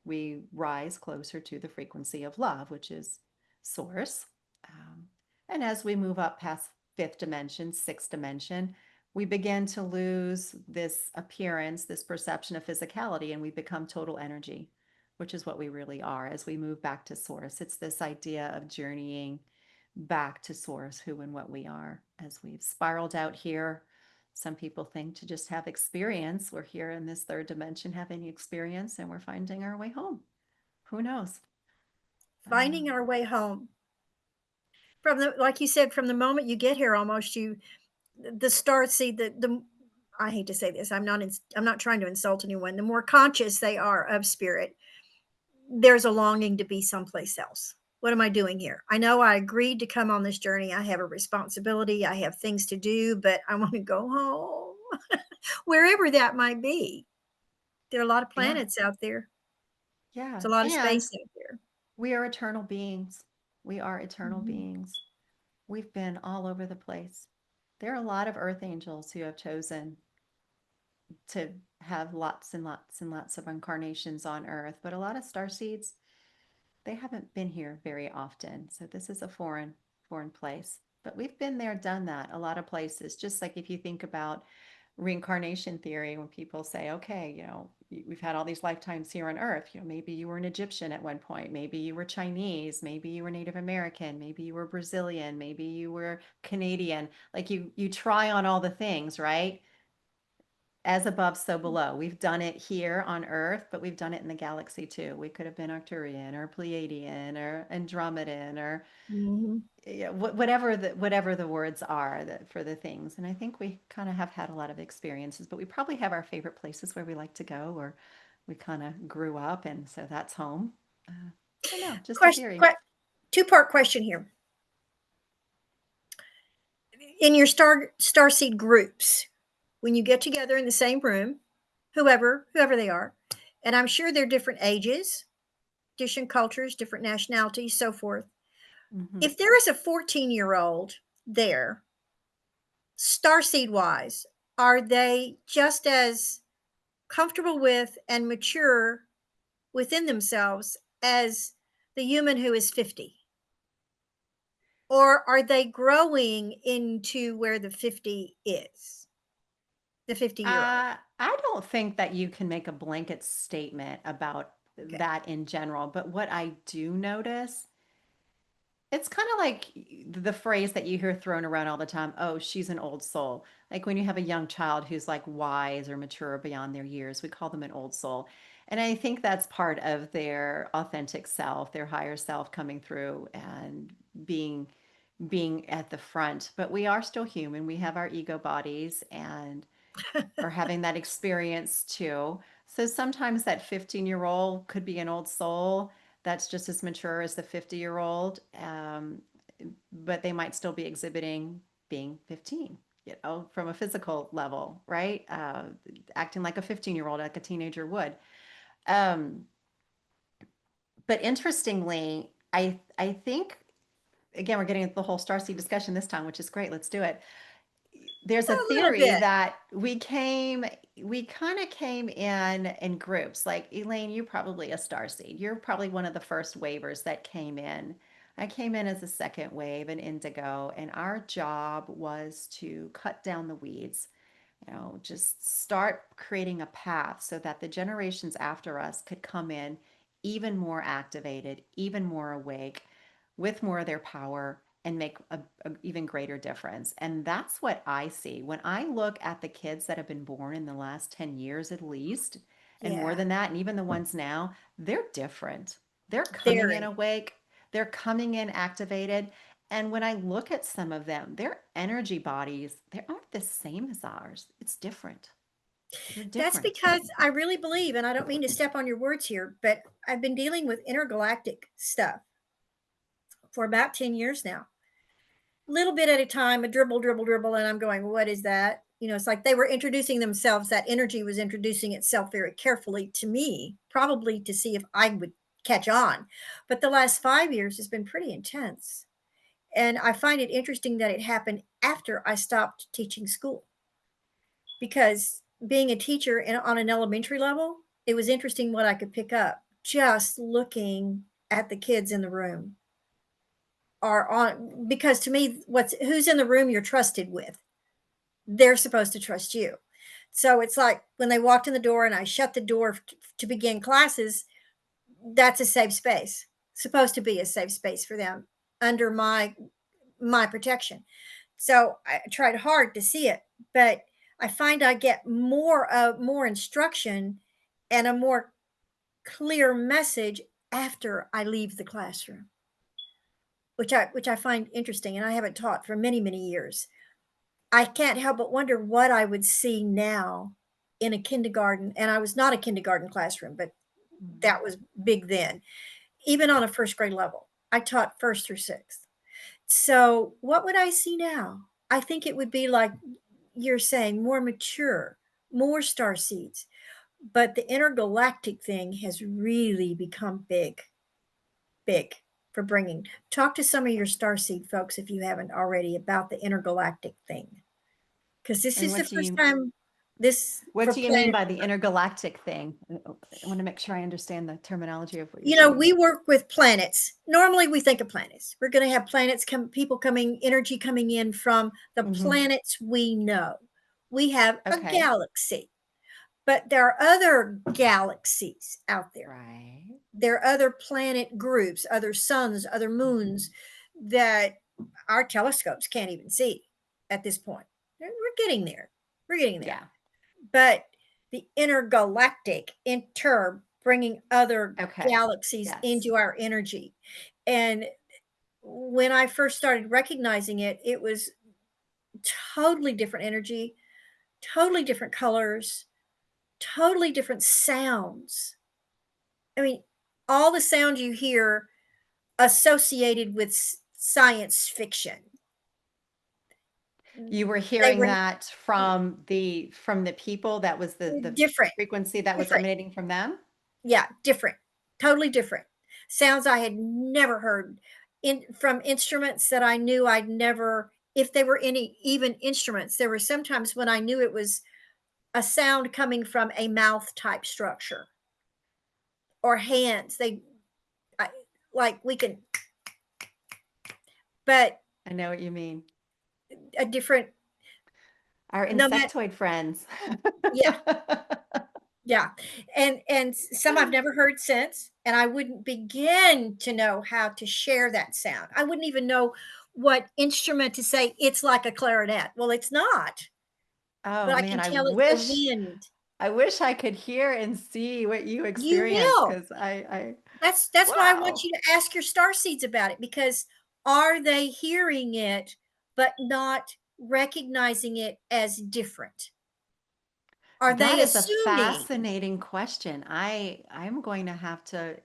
we rise closer to the frequency of love, which is source. Um, and as we move up past fifth dimension, sixth dimension, we begin to lose this appearance, this perception of physicality, and we become total energy, which is what we really are as we move back to source. It's this idea of journeying back to source, who and what we are. As we've spiraled out here, some people think to just have experience. We're here in this third dimension having experience, and we're finding our way home. Who knows?
Finding our way home. From the, like you said, from the moment you get here, almost the star seed, the I hate to say this, I'm not trying to insult anyone. The more conscious they are of spirit, there's a longing to be someplace else. What am I doing here? I know I agreed to come on this journey. I have a responsibility. I have things to do, but I want to go home, wherever that might be. There are a lot of
Yeah,
planets out there.
yeah.
There's a lot of
And
space out there.
we are eternal beings. We are eternal
Mhm.
beings. We've been all over the place. There are a lot of earth angels who have chosen to have lots and lots and lots of incarnations on earth, but a lot of star seeds, they haven't been here very often. So this is a foreign place. But we've been there, done that, a lot of places. Just like if you think about reincarnation theory, when people say, okay, we've had all these lifetimes here on earth, maybe you were an Egyptian at one point, maybe you were Chinese, maybe you were Native American, maybe you were Brazilian, maybe you were Canadian. Like you try on all the things, right? As above, so below. We've done it here on Earth, but we've done it in the galaxy too. We could have been Arcturian or Pleiadian or Andromedan or
Mhm.
yeah, whatever the words are for the things. And I think we kind of have had a lot of experiences, but we probably have our favorite places where we like to go, or we kind of grew up, and so that's home. I don't know, just a
Question,
theory.
two-part question here. In your starseed groups, when you get together in the same room, whoever they are, and I'm sure they're different ages, different cultures, different nationalities, so forth.
Hmm.
If there is a 14-year-old there, starseed wise, are they just as comfortable with and mature within themselves as the human who is 50? Or are they growing into where the 50 is, the 50-year-old?
I don't think that you can make a blanket statement about
Okay.
that in general, but what I do notice, it's kind of like the phrase that you hear thrown around all the time, oh, she's an old soul. Like when you have a young child who's like wise or mature beyond their years, we call them an old soul. And I think that's part of their authentic self, their higher self coming through and being being at the front. But we are still human. We have our ego bodies and are having that experience too. So sometimes that 15-year-old could be an old soul that's just as mature as the 50-year-old, but they might still be exhibiting being 15, from a physical level, right? Acting like a 15-year-old, like a teenager would. Um, but interestingly, I think again we're getting into the whole starseed discussion this time, which is great. Let's do it. There's a
A little
theory
bit.
that we kind of came in groups. Like Elaine, you're probably a starseed. You're probably one of the first wavers that came in. I came in as a second wave, an indigo, and our job was to cut down the weeds just start creating a path so that the generations after us could come in even more activated, even more awake, with more of their power and make a even greater difference. And that's what I see when I look at the kids that have been born in the last 10 years at least, and more
Yeah,
than that, and even the ones now, they're different. They're coming in
very.
awake, they're coming in activated. And when I look at some of them, their energy bodies, they aren't the same as ours. It's different. They're
That's
different.
because I really believe, and I don't mean to step on your words here, but I've been dealing with intergalactic stuff for about 10 years now. Little bit at a time, a dribble, dribble, dribble, and I'm going, what is that? It's like they were introducing themselves. That energy was introducing itself very carefully to me, probably to see if I would catch on. But the last 5 years has been pretty intense. And I find it interesting that it happened after I stopped teaching school, because being a teacher on an elementary level, it was interesting what I could pick up just looking at the kids in the room, are on, because to me, who's in the room you're trusted with, they're supposed to trust you. So it's like when they walked in the door and I shut the door to begin classes, that's a safe space, supposed to be a safe space for them under my protection. So I tried hard to see it, but I find I get more instruction and a more clear message after I leave the classroom, which I find interesting, and I haven't taught for many, many years. I can't help but wonder what I would see now in a kindergarten, and I was not a kindergarten classroom, but
Mm.
that was big then. Even on a first grade level, I taught first through sixth. So, what would I see now? I think it would be like you're saying, more mature, more star seeds. But the intergalactic thing has really become big, big for bringing. Talk to some of your star seed folks if you haven't already about the intergalactic thing, because this
And
is the first time this
what
for
do you mean
planet.
by the intergalactic thing? I want to make sure I understand the terminology of what you're
You know,
saying.
we work with planets. Normally we think of planets. We're going to have planets come, people coming, energy coming in from the
Hmm.
planets we know. We have a
Okay.
galaxy, but there are other galaxies out there.
Right.
There are other planet groups, other suns, other moons that our telescopes can't even see at this point. We're getting there. We're getting there.
Yeah.
But the intergalactic, bringing other
Okay.
galaxies
Yes.
into our energy. And when I first started recognizing it, it was totally different energy, totally different colors, totally different sounds. I mean, all the sounds you hear associated with science fiction,
You were
they
hearing
were
that from the people, that was the
different,
frequency that was
different.
emanating from them?
Yeah, different, totally different. Sounds I had never heard in from instruments that I knew I'd never, if they were any even instruments, there were sometimes when I knew it was a sound coming from a mouth type structure or hands. I, like we can, but
I know what you mean.
a different,
Our
no matter,
insectoid friends.
yeah, yeah. And some I've never heard since, and I wouldn't begin to know how to share that sound. I wouldn't even know what instrument to say it's like a clarinet. Well, it's not,
Oh
but I
man,
can
I
tell it's the
wish
wind.
I wish I could hear and see what you
You
experience,
will.
because I
That's why I want
wow.
you to ask your star seeds about it, because are they hearing it but not recognizing it as different? Are
That
they
is a
assuming?
fascinating question. I'm going to have to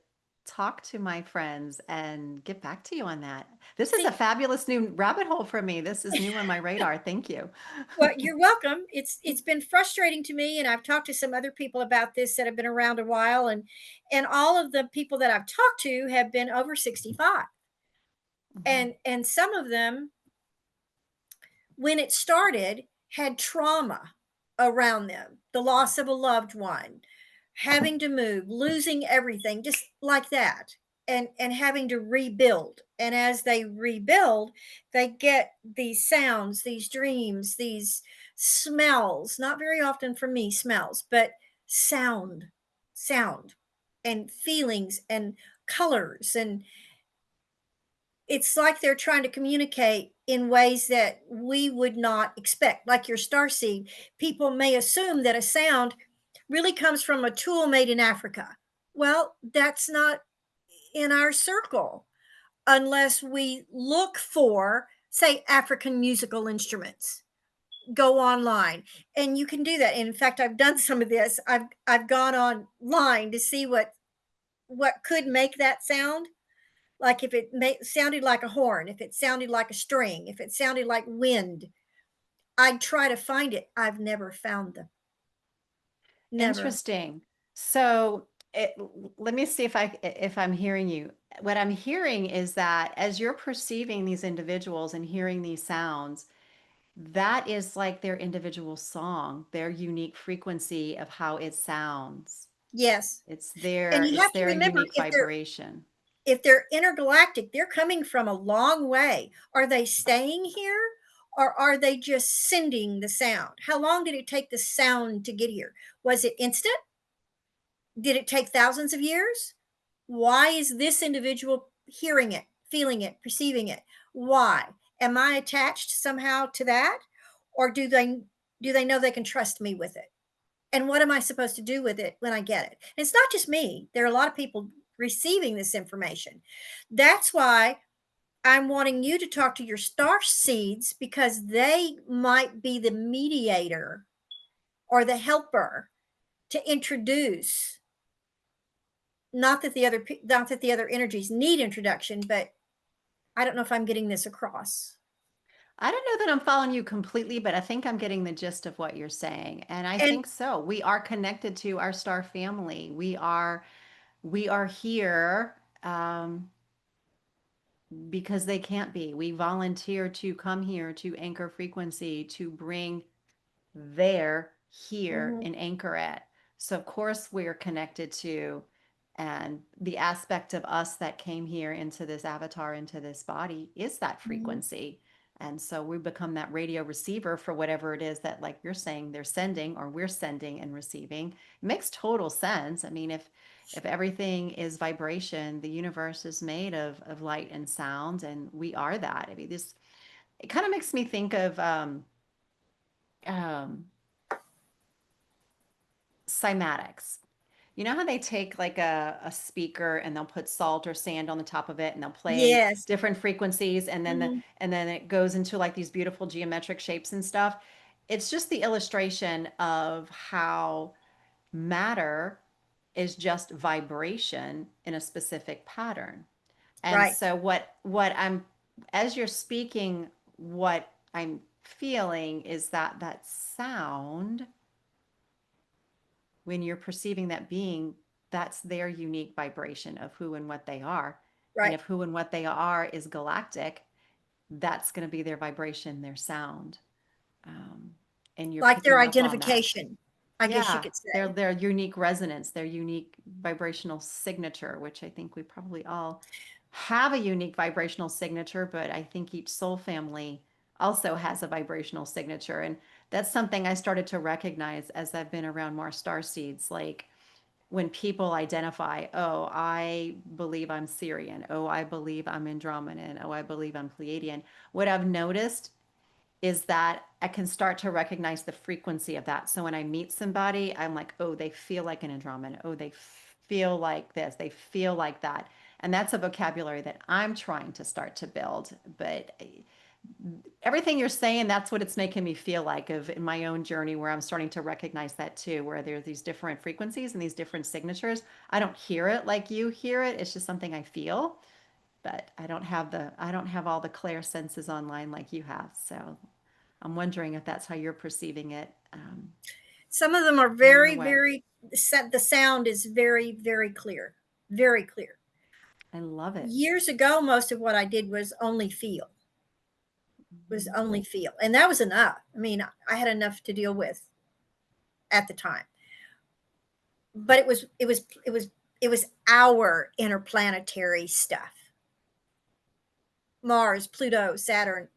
talk to my friends and get back to you on that. This is a
See,
fabulous new rabbit hole for me. This is new on my radar. Thank you.
well, you're welcome. It's been frustrating to me, and I've talked to some other people about this that have been around a while, and all of the people that I've talked to have been over 65.
Mhm.
And some of them, when it started, had trauma around them, the loss of a loved one, having to move, losing everything, just like that, and having to rebuild. And as they rebuild, they get these sounds, these dreams, these smells, not very often for me, smells, but sound, and feelings and colors. And it's like they're trying to communicate in ways that we would not expect. Like your starseed, people may assume that a sound really comes from a tool made in Africa. Well, that's not in our circle unless we look for, say, African musical instruments. Go online and you can do that. And in fact, I've done some of this. I've gone online to see what could make that sound. Like if it sounded like a horn, if it sounded like a string, if it sounded like wind, I'd try to find it. I've never found them. Never.
Interesting. So let me see if I'm hearing you. What I'm hearing is that as you're perceiving these individuals and hearing these sounds, that is like their individual song, their unique frequency of how it sounds.
Yes.
It's
And you have to
their
remember,
unique vibration.
if they're intergalactic, they're coming from a long way. Are they staying here or are they just sending the sound? How long did it take the sound to get here? Was it instant? Did it take thousands of years? Why is this individual hearing it, feeling it, perceiving it? Why? Am I attached somehow to that? Or do they know they can trust me with it? And what am I supposed to do with it when I get it? And it's not just me. There are a lot of people receiving this information. That's why I'm wanting you to talk to your star seeds, because they might be the mediator or the helper to introduce. Not that the other energies need introduction, but I don't know if I'm getting this across.
I don't know that I'm following you completely, but I think I'm getting the gist of what you're saying. And I
And
think so. We are connected to our star family. We are here because they can't be. We volunteer to come here to anchor frequency, to bring there, here,
mhm,
and anchor it. So, of course, we're connected to, and the aspect of us that came here into this avatar, into this body, is that
mhm,
frequency. And so we become that radio receiver for whatever it is that, like you're saying, they're sending or we're sending and receiving. It makes total sense. I mean, if everything is vibration, the universe is made of light and sound, and we are that. I mean, this it kind of makes me think of um, cymatics. You know how they take like a speaker and they'll put salt or sand on the top of it and they'll play
yes,
different frequencies and then
mhm,
and then it goes into like these beautiful geometric shapes and stuff. It's just the illustration of how matter is just vibration in a specific pattern. And
right,
so what I'm as you're speaking, what I'm feeling is that that sound, when you're perceiving that being, that's their unique vibration of who and what they are. And
right.
if who and what they are is galactic, that's going to be their vibration, their sound. Um, and you're
Like their
picking up on that.
identification, I guess you
Yeah,
could say.
their unique resonance, their unique vibrational signature, which I think we probably all have a unique vibrational signature, but I think each soul family also has a vibrational signature. And that's something I started to recognize as I've been around more star seeds. Like when people identify, oh, I believe I'm Syrian, oh, I believe I'm Andromedan, oh, I believe I'm Pleiadian. What I've noticed is that I can start to recognize the frequency of that. So when I meet somebody, I'm like, oh, they feel like an Andromedan. Oh, they feel like this. They feel like that. And that's a vocabulary that I'm trying to start to build. But everything you're saying, that's what it's making me feel like of in my own journey where I'm starting to recognize that too, where there are these different frequencies and these different signatures. I don't hear it like you hear it. It's just something I feel, but I don't have all the clear senses online like you have. So I'm wondering if that's how you're perceiving it
Some of them are
in your
very,
way.
very, the sound is very, very clear, very clear.
I love it.
Years ago, most of what I did was only feel,
Mhm.
and that was enough. I mean, I had enough to deal with at the time, but it was our interplanetary stuff. Mars, Pluto, Saturn,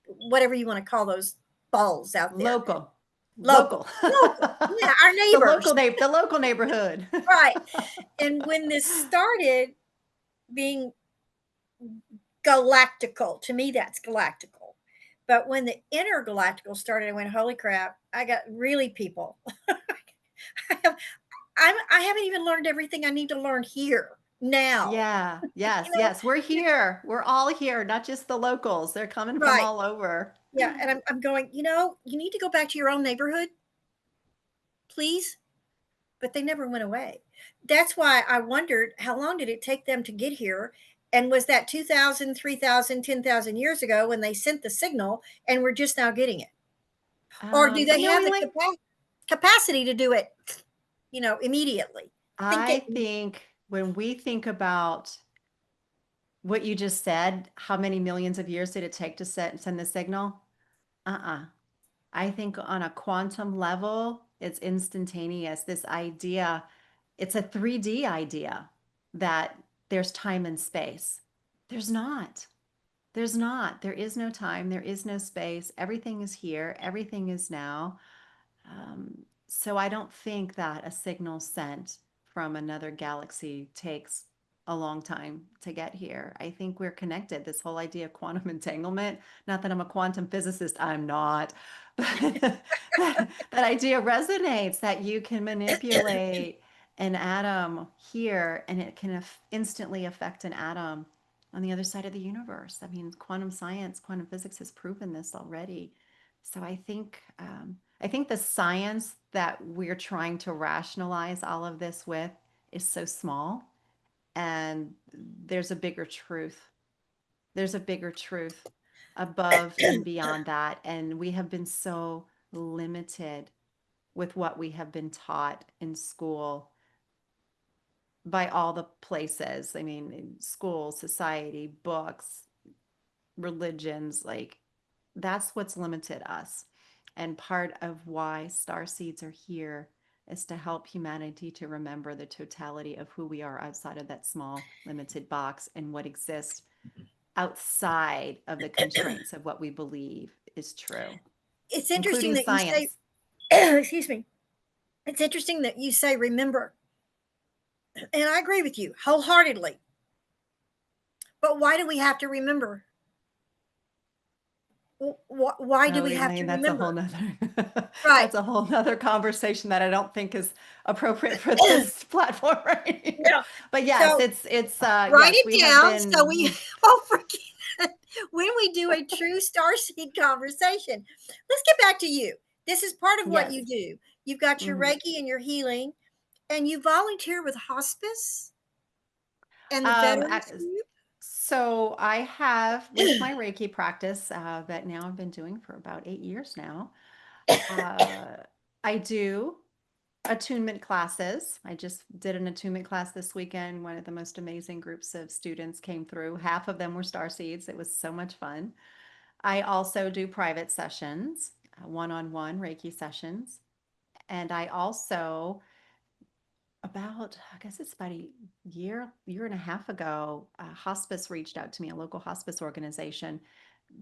whatever you want to call those falls out there.
Local.
Local,
Local.
local. Yeah, our neighbors.
The local neighborhood.
Right. And when this started being galactical, to me, that's galactical. But when the intergalactical started, I went, holy crap, I got really people. I, have, I haven't even learned everything I need to learn here now.
Yeah. Yes.
You know,
Yes. We're here. We're all here, not just the locals. They're coming from
right.
all over.
Yeah. And I'm going, you need to go back to your own neighborhood, please. But they never went away. That's why I wondered how long did it take them to get here? And was that 2,000, 3,000, 10,000 years ago when they sent the signal and we're just now getting it? Or do they have the
Elaine,
capacity to do it, immediately? Think it.
I think when we think about what you just said, how many millions of years did it take to send the signal? Uh-uh. I think on a quantum level, it's instantaneous. This idea, it's a 3D idea that there's time and space. There's not. There's not. There is no time. There is no space. Everything is here. Everything is now. So I don't think that a signal sent from another galaxy takes a long time to get here. I think we're connected. This whole idea of quantum entanglement, not that I'm a quantum physicist, I'm not, but that idea resonates that you can manipulate an atom here and it can instantly affect an atom on the other side of the universe. I mean, quantum science, quantum physics has proven this already. So I think the science that we're trying to rationalize all of this with is so small, and there's a bigger truth. There's a bigger truth above and beyond that, and we have been so limited with what we have been taught in school by all the places. I mean, in school, society, books, religions, like that's what's limited us. And part of why star seeds are here is to help humanity to remember the totality of who we are outside of that small, limited box and what exists outside of the constraints of what we believe is true,
It's interesting
including
that you say,
science.
excuse me. It's interesting that you say remember. And I agree with you wholeheartedly. But why do we have to remember? Why do
Oh,
we have
Elaine,
to
that's a whole
remember?
nother
Right.
that's a whole nother conversation that I don't think is appropriate for this platform right here.
No.
But yes,
So
it's
write
yes, we
it
have
down so we
been
won't forget when we do a true starseed conversation. Let's get back to you. This is part of what
yes.
you do. You've got your
Mhm.
Reiki and your healing, and you volunteer with hospice and the
Um,
veterans
a-
group.
so I have with my Reiki practice that now I've been doing for about 8 years now. Uh, I do attunement classes. I just did an attunement class this weekend. One of the most amazing groups of students came through. Half of them were star seeds. It was so much fun. I also do private sessions, one-on-one Reiki sessions. And I also about I guess it's about a year and a half ago, hospice reached out to me, a local hospice organization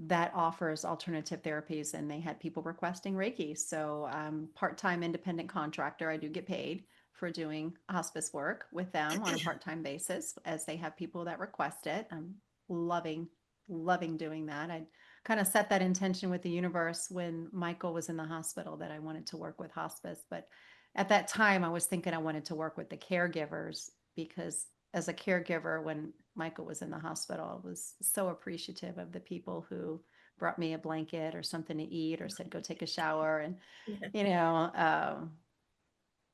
that offers alternative therapies, and they had people requesting Reiki. So part-time independent contractor. I do get paid for doing hospice work with them on a part-time basis as they have people that request it. I'm loving loving doing that. I kind of set that intention with the universe when Michael was in the hospital that I wanted to work with hospice, but at that time I was thinking I wanted to work with the caregivers because as a caregiver when Michael was in the hospital, I was so appreciative of the people who brought me a blanket or something to eat or said go take a shower and
Yeah.
you know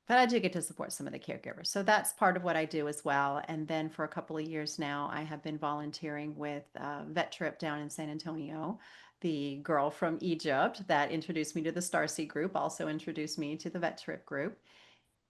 but I do get to support some of the caregivers. So that's part of what I do as well. And then for a couple of years now, I have been volunteering with Vet Trip down in San Antonio. The girl from Egypt that introduced me to the Starseed group also introduced me to the Vet Trip group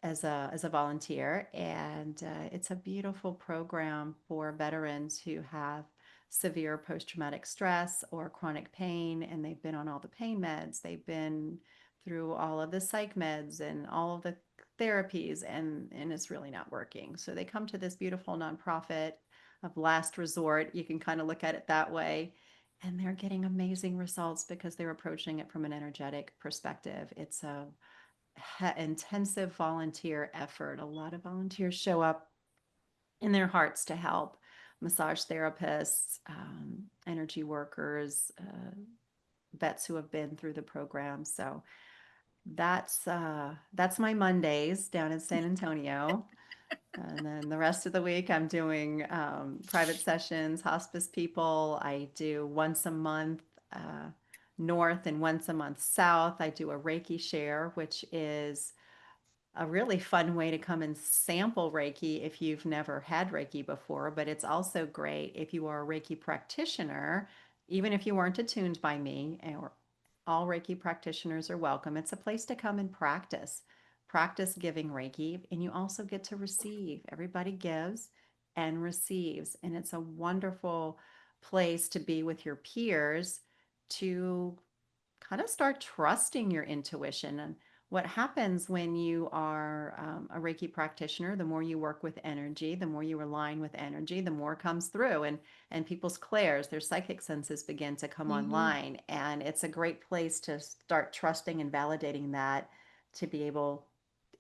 as a volunteer, and it's a beautiful program for veterans who have severe post-traumatic stress or chronic pain, and they've been on all the pain meds, they've been through all of the psych meds and all of the therapies, and it's really not working. So they come to this beautiful nonprofit of last resort. You can kind of look at it that way. and they're getting amazing results because they're approaching it from an energetic perspective. It's a intensive volunteer effort. A lot of volunteers show up in their hearts to help: massage therapists, energy workers, vets who have been through the program. So that's my Mondays down in San Antonio. And then the rest of the week, I'm doing private sessions, hospice people. I do once a month north and once a month south. I do a Reiki share, which is a really fun way to come and sample Reiki if you've never had Reiki before, but it's also great if you are a Reiki practitioner, even if you weren't attuned by me, or all Reiki practitioners are welcome. It's a place to come and practice giving Reiki, and you also get to receive. Everybody gives and receives, and it's a wonderful place to be with your peers to kind of start trusting your intuition. And what happens when you are a Reiki practitioner, the more you work with energy, the more you align with energy, the more comes through, and people's clairs, their psychic senses begin to come
Hmm.
online. And it's a great place to start trusting and validating that, to be able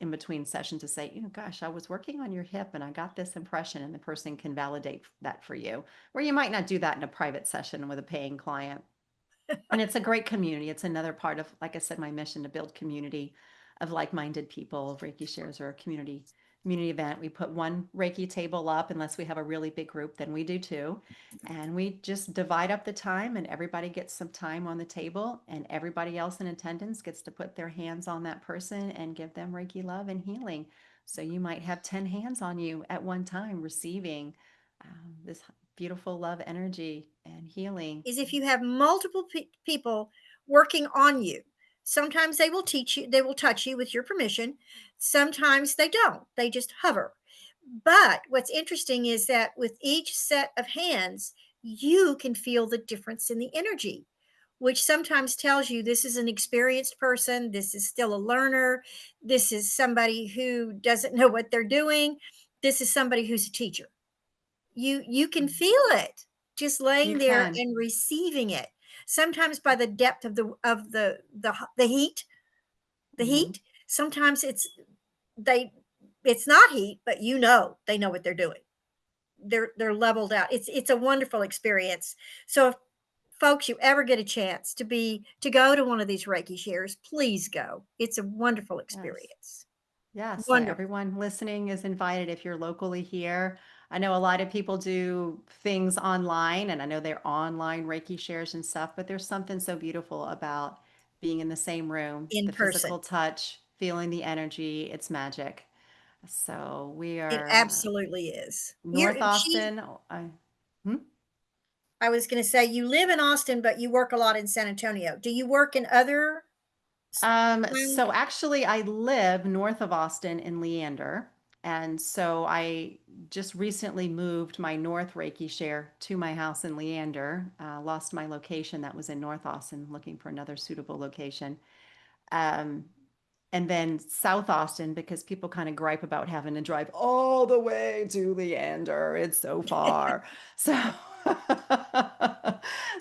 in between sessions to say, you know, gosh, I was working on your hip and I got this impression, and the person can validate that for you, where you might not do that in a private session with a paying client. And it's a great community. It's another part of, like I said, my mission to build community of like-minded people. Reiki shares are a community event. We put one Reiki table up, unless we have a really big group, then we do two. And we just divide up the time, and everybody gets some time on the table, and everybody else in attendance gets to put their hands on that person and give them Reiki love and healing. So you might have 10 hands on you at one time receiving this beautiful love energy and healing.
Is if you have multiple people working on you. Sometimes they will teach you, they will touch you with your permission. Sometimes they don't, they just hover. But what's interesting is that with each set of hands, you can feel the difference in the energy, which sometimes tells you this is an experienced person, this is still a learner, this is somebody who doesn't know what they're doing, this is somebody who's a teacher. You can feel it just
You
laying there
can.
and receiving it. Sometimes by the depth of the heat, the
Hmm.
heat. Sometimes they it's not heat, but you know they know what they're doing. They're leveled out. It's a wonderful experience. So if folks, you ever get a chance to go to one of these Reiki shares, please go. It's a wonderful
Yes.
experience.
Yes. So
Wonderful.
everyone listening is invited if you're locally here. I know a lot of people do things online, and I know they're online Reiki shares and stuff, but there's something so beautiful about being in the same room,
In
the
person.
physical touch, feeling the energy. It's magic. So we
It
are
absolutely is.
North Austin. Hmm?
I was going to say you live in Austin, but you work a lot in San Antonio. Do you work in other towns?
So actually, I live north of Austin in Leander. And so I just recently moved my North Reiki share to my house in Leander. Lost my location that was in North Austin, looking for another suitable location. Um, and then South Austin, because people kind of gripe about having to drive all the way to Leander. It's so far. So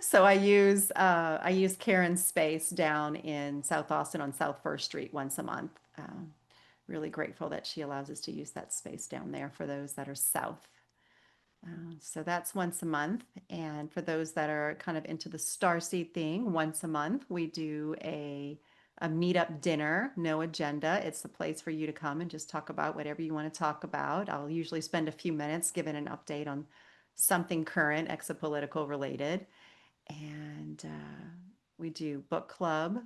so I use Karen's space down in South Austin on South First Street once a month. Really grateful that she allows us to use that space down there for those that are south. So that's once a month. And for those that are kind of into the Starseed thing, once a month we do a meetup dinner, no agenda. It's the place for you to come and just talk about whatever you want to talk about. I'll usually spend a few minutes giving an update on something current, exopolitical related. And we do book club,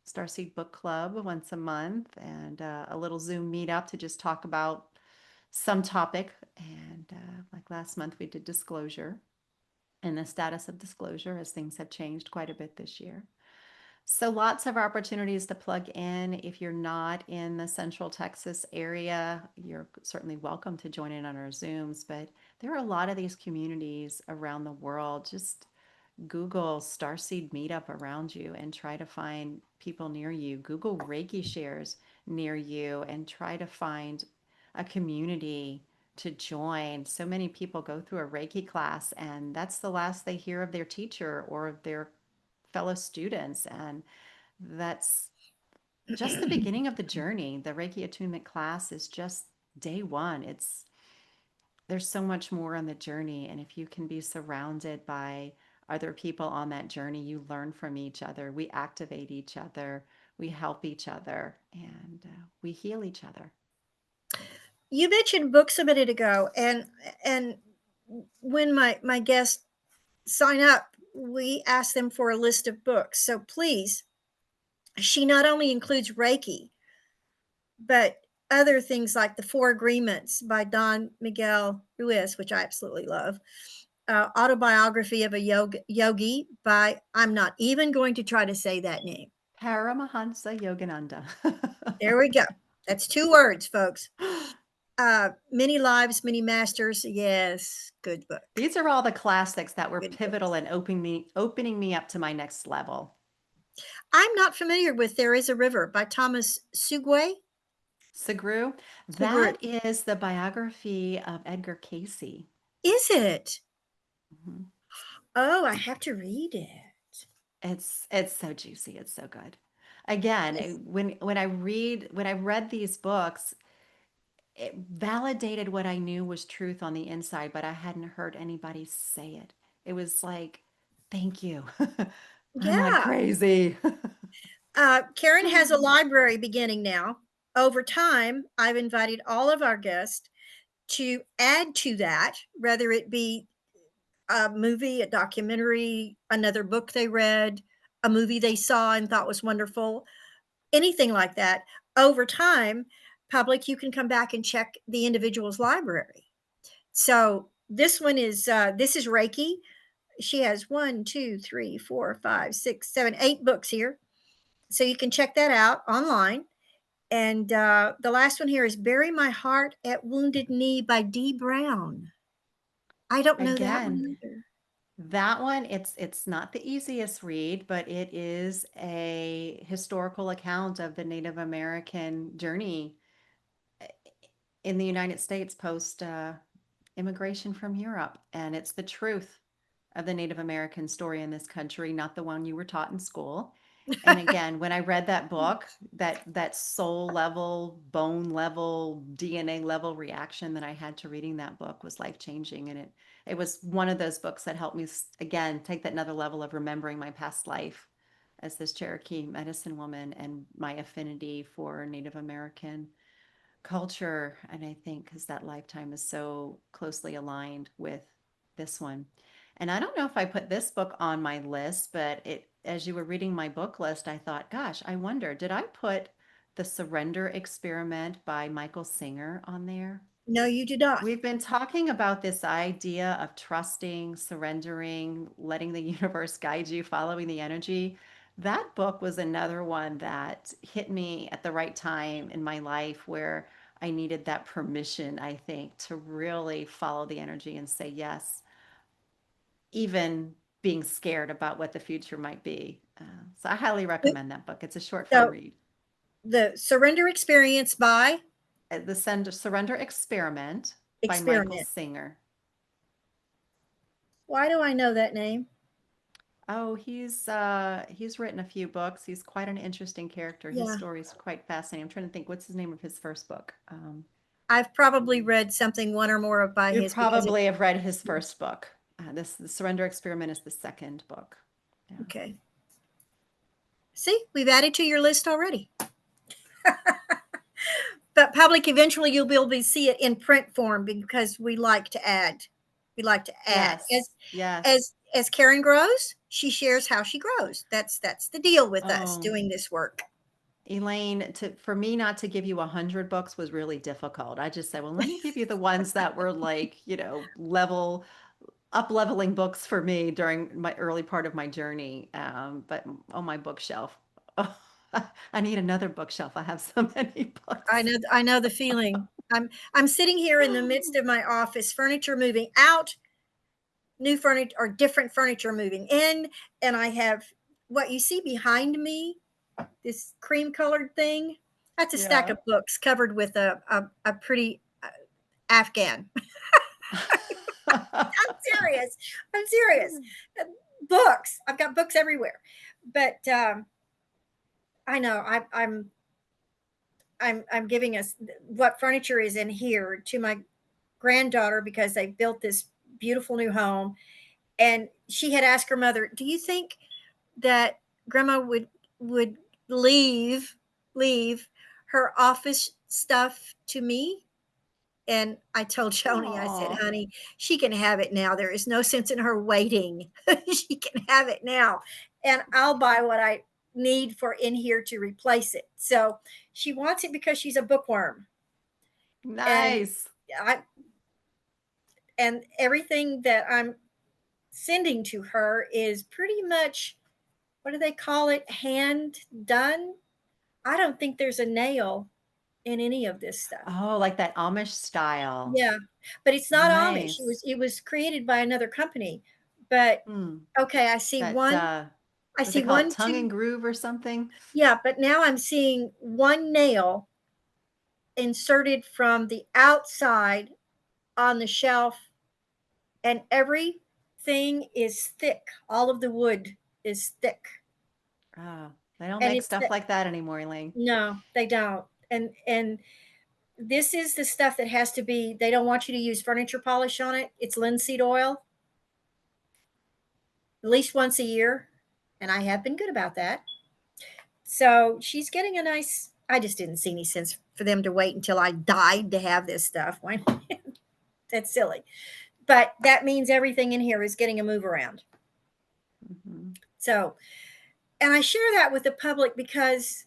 Starseed Book Club once a month, and a little Zoom meetup to just talk about some topic. And like last month, we did disclosure and the status of disclosure, as things have changed quite a bit this year. So lots of opportunities to plug in. If you're not in the Central Texas area, you're certainly welcome to join in on our Zooms. But there are a lot of these communities around the world. Just Google Starseed Meetup around you and try to find people near you. Google Reiki shares near you and try to find a community to join. So many people go through a Reiki class, and that's the last they hear of their teacher or their fellow students. And that's just the beginning of the journey. The Reiki attunement class is just day one. It's there's so much more on the journey, and if you can be surrounded by other people on that journey, you learn from each other. We activate each other, we help each other, and we heal each other.
You mentioned books a minute ago, and when my guests sign up, we ask them for a list of books. So please, she not only includes Reiki, but other things like The Four Agreements by Don Miguel Ruiz, which I absolutely love. Autobiography of a Yogi by, I'm not even going to try to say that name.
Paramahansa Yogananda.
There we go. That's 2 words, folks. Many Lives, Many Masters. Yes, good book.
These are all the classics that were
Good
pivotal
books.
in opening me up to my next level.
I'm not familiar with There Is a River by Thomas Sugwe.
Sagru,
Sugru.
that is the biography of Edgar Cayce.
Is it?
Mhm.
Oh, I have to read it.
It's so juicy. It's so good. Again,
Yes.
when I read these books, it validated what I knew was truth on the inside, but I hadn't heard anybody say it. It was like, thank you. I'm not
Yeah.
crazy.
Karen has a library beginning now. Over time, I've invited all of our guests to add to that, whether it be a movie, a documentary, another book they read, a movie they saw and thought was wonderful, anything like that. Over time, public, you can come back and check the individual's library. So this is Reiki. She has 1, 2, 3, 4, 5, 6, 7, 8 books here. So you can check that out online. And the last one here is Bury My Heart at Wounded Knee by Dee Brown. I don't know that one
Again,
either.
that one, it's not the easiest read, but it is a historical account of the Native American journey in the United States post immigration from Europe. And it's the truth of the Native American story in this country, not the one you were taught in school. And again, when I read that book, that soul level, bone level, DNA level reaction that I had to reading that book was life changing. And it was one of those books that helped me again take that another level of remembering my past life as this Cherokee medicine woman and my affinity for Native American culture. And I think because that lifetime is so closely aligned with this one. And I don't know if I put this book on my list, but it as you were reading my book list, I thought, gosh, I wonder, did I put The Surrender Experiment by Michael Singer on there?
No, you did not.
We've been talking about this idea of trusting, surrendering, letting the universe guide you, following the energy. That book was another one that hit me at the right time in my life where I needed that permission, I think, to really follow the energy and say yes, even being scared about what the future might be. So I highly recommend that book. It's a short, fun
So
read.
the Surrender Experience by
The Surrender Experiment by Michael
Experiment.
Singer.
Why do I know that name?
Oh, he's written a few books. He's quite an interesting character. His
Yeah,
story is quite fascinating. I'm trying to think what's the name of his first book.
I've probably read something one or more of by
You
his because it.
probably have read his first book. This The Surrender Experiment is the second book. Yeah.
Okay. See, we've added to your list already. But public, eventually you'll be able to see it in print form because we like to add. We like to add.
Yes. Yes.
As Karen grows, she shares how she grows. That's the deal with us
Oh,
doing this work.
Elaine, for me not to give you 100 books was really difficult. I just said, well, let me give you the ones that were like, up leveling books for me during my early part of my journey. But on my bookshelf, oh, I need another bookshelf. I have so many books.
I know the feeling. I'm sitting here in the midst of my office, furniture moving out, new furniture or different furniture moving in, and I have what you see behind me, this cream colored thing. That's a stack
Yeah.
of books covered with a pretty Afghan. I'm serious. I'm serious. Books. I've got books everywhere. But I know I'm giving us what furniture is in here to my granddaughter because they built this beautiful new home, and she had asked her mother, "Do you think that Grandma would leave leave her office stuff to me?" And I told Joni, I said,
Oh,
"Honey, she can have it now. There is no sense in her waiting. She can have it now. And I'll buy what I need for in here to replace it." So she wants it because she's a bookworm. And
nice.
I and everything that I'm sending to her is pretty much, what do they call it? Hand done. I don't think there's a nail in any of this stuff.
Oh, like that Amish style.
Yeah, but it's not Amish. It was
Nice.
it was created by another company. But
Hmm.
okay,
That
I
what
see
they call it,
one,
tongue
two,
and groove or something?
yeah, but now I'm seeing one nail inserted from the outside on the shelf, and everything is thick. All of the wood is thick.
Oh, they don't
And
make
it's
stuff
the
like that anymore, Elaine.
no, they don't. And this is the stuff that has to be, they don't want you to use furniture polish on it. It's linseed oil at least once a year, and I have been good about that. So she's getting a nice. I just didn't see any sense for them to wait until I died to have this stuff. Why? That's silly. But that means everything in here is getting a move around.
Hmm.
So, and I share that with the public because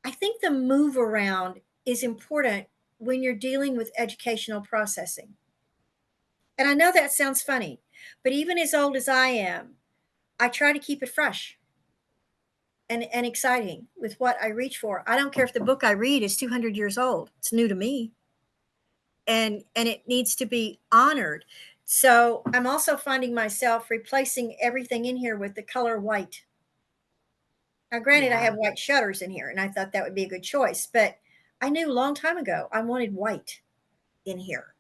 I think the move around is important when you're dealing with educational processing. And I know that sounds funny, but even as old as I am, I try to keep it fresh and exciting with what I reach for. I don't care if the book I read is 200 years old. It's new to me, and it needs to be honored. So I'm also finding myself replacing everything in here with the color white. Now, granted, I
Yeah.
have white shutters in here, and I thought that would be a good choice, but I knew a long time ago I wanted white in here.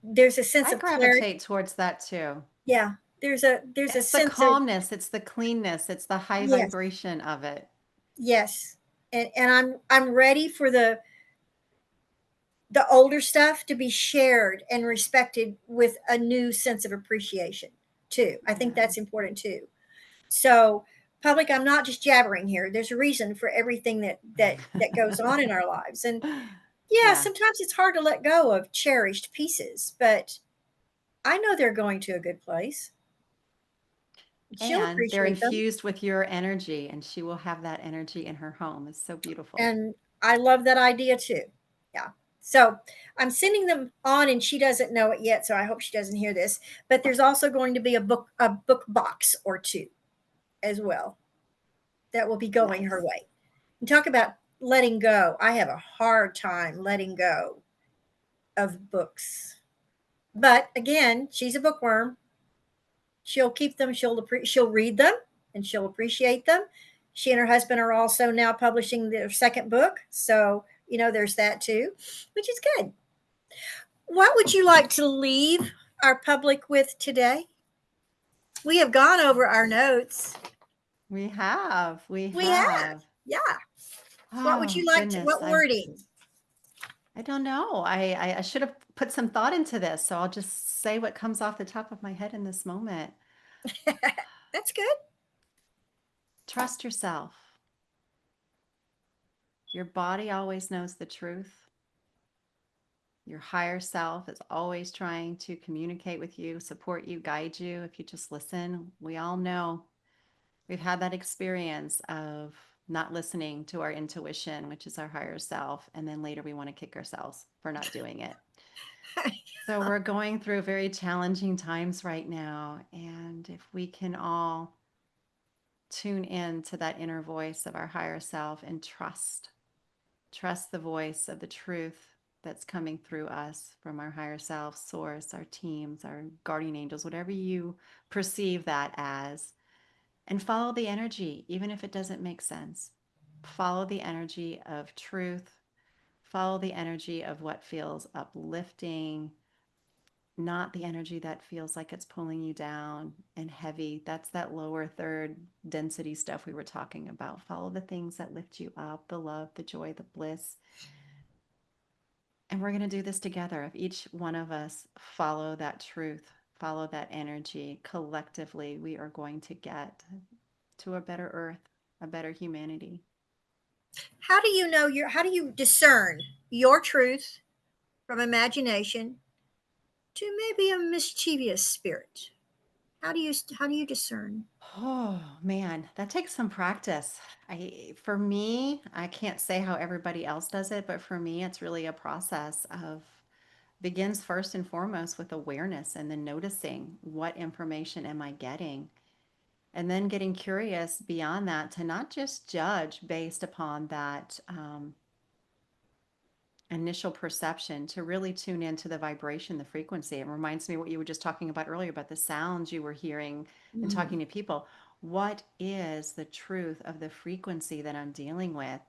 There's a sense
I
of clarity.
gravitate towards that too.
Yeah, there's a
It's the
sense of,
calmness, it's the cleanness, it's the high
yes,
vibration of it.
yes, and I'm ready for the older stuff to be shared and respected with a new sense of appreciation too. I think
Yeah.
that's important too. So, public, I'm not just jabbering here. There's a reason for everything that goes on in our lives. And yeah,
Yeah.
sometimes it's hard to let go of cherished pieces, but I know they're going to a good place. She'll
And they're
appreciate them.
infused with your energy, and she will have that energy in her home. It's so beautiful.
And I love that idea too. Yeah. So I'm sending them on, and she doesn't know it yet. So I hope she doesn't hear this. But there's also going to be a book box or two as well that will be going her
Nice.
way. And talk about letting go. I have a hard time letting go of books. But again, she's a bookworm. She'll keep them. She'll read them and she'll appreciate them. She and her husband are also now publishing their second book, so there's that too, which is good. What would you like to leave our public with today? We have gone over our notes.
We have. We
We have,
have.
yeah. What would
Oh,
you like to?
goodness.
What wording?
I don't know. I should have put some thought into this, so I'll just say what comes off the top of my head in this moment.
That's good.
Trust yourself. Your body always knows the truth. Your higher self is always trying to communicate with you, support you, guide you if you just listen. We all know we've had that experience of not listening to our intuition, which is our higher self, and then later we want to kick ourselves for not doing it. So we're going through very challenging times right now, and if we can all tune in to that inner voice of our higher self and trust the voice of the truth that's coming through us from our higher self, source, our teams, our guardian angels, whatever you perceive that as, and follow the energy, even if it doesn't make sense. Follow the energy of truth, Follow the energy of what feels uplifting, not the energy that feels like it's pulling you down and heavy. That's that lower third density stuff we were talking about. Follow the things that lift you up, the love, the joy, the bliss. And we're going to do this together. If each one of us follow that truth, follow that energy, collectively, we are going to get to a better earth, a better humanity.
How do you know how do you discern your truth from imagination to maybe a mischievous spirit? How do you discern?
Oh man, that takes some practice. For me, I can't say how everybody else does it, but for me, it's really a process of begins first and foremost with awareness and then noticing what information am I getting, and then getting curious beyond that to not just judge based upon that initial perception, to really tune into the vibration, the frequency. It reminds me what you were just talking about earlier about the sounds you were hearing and
Mm.
talking to people. What is the truth of the frequency that I'm dealing with?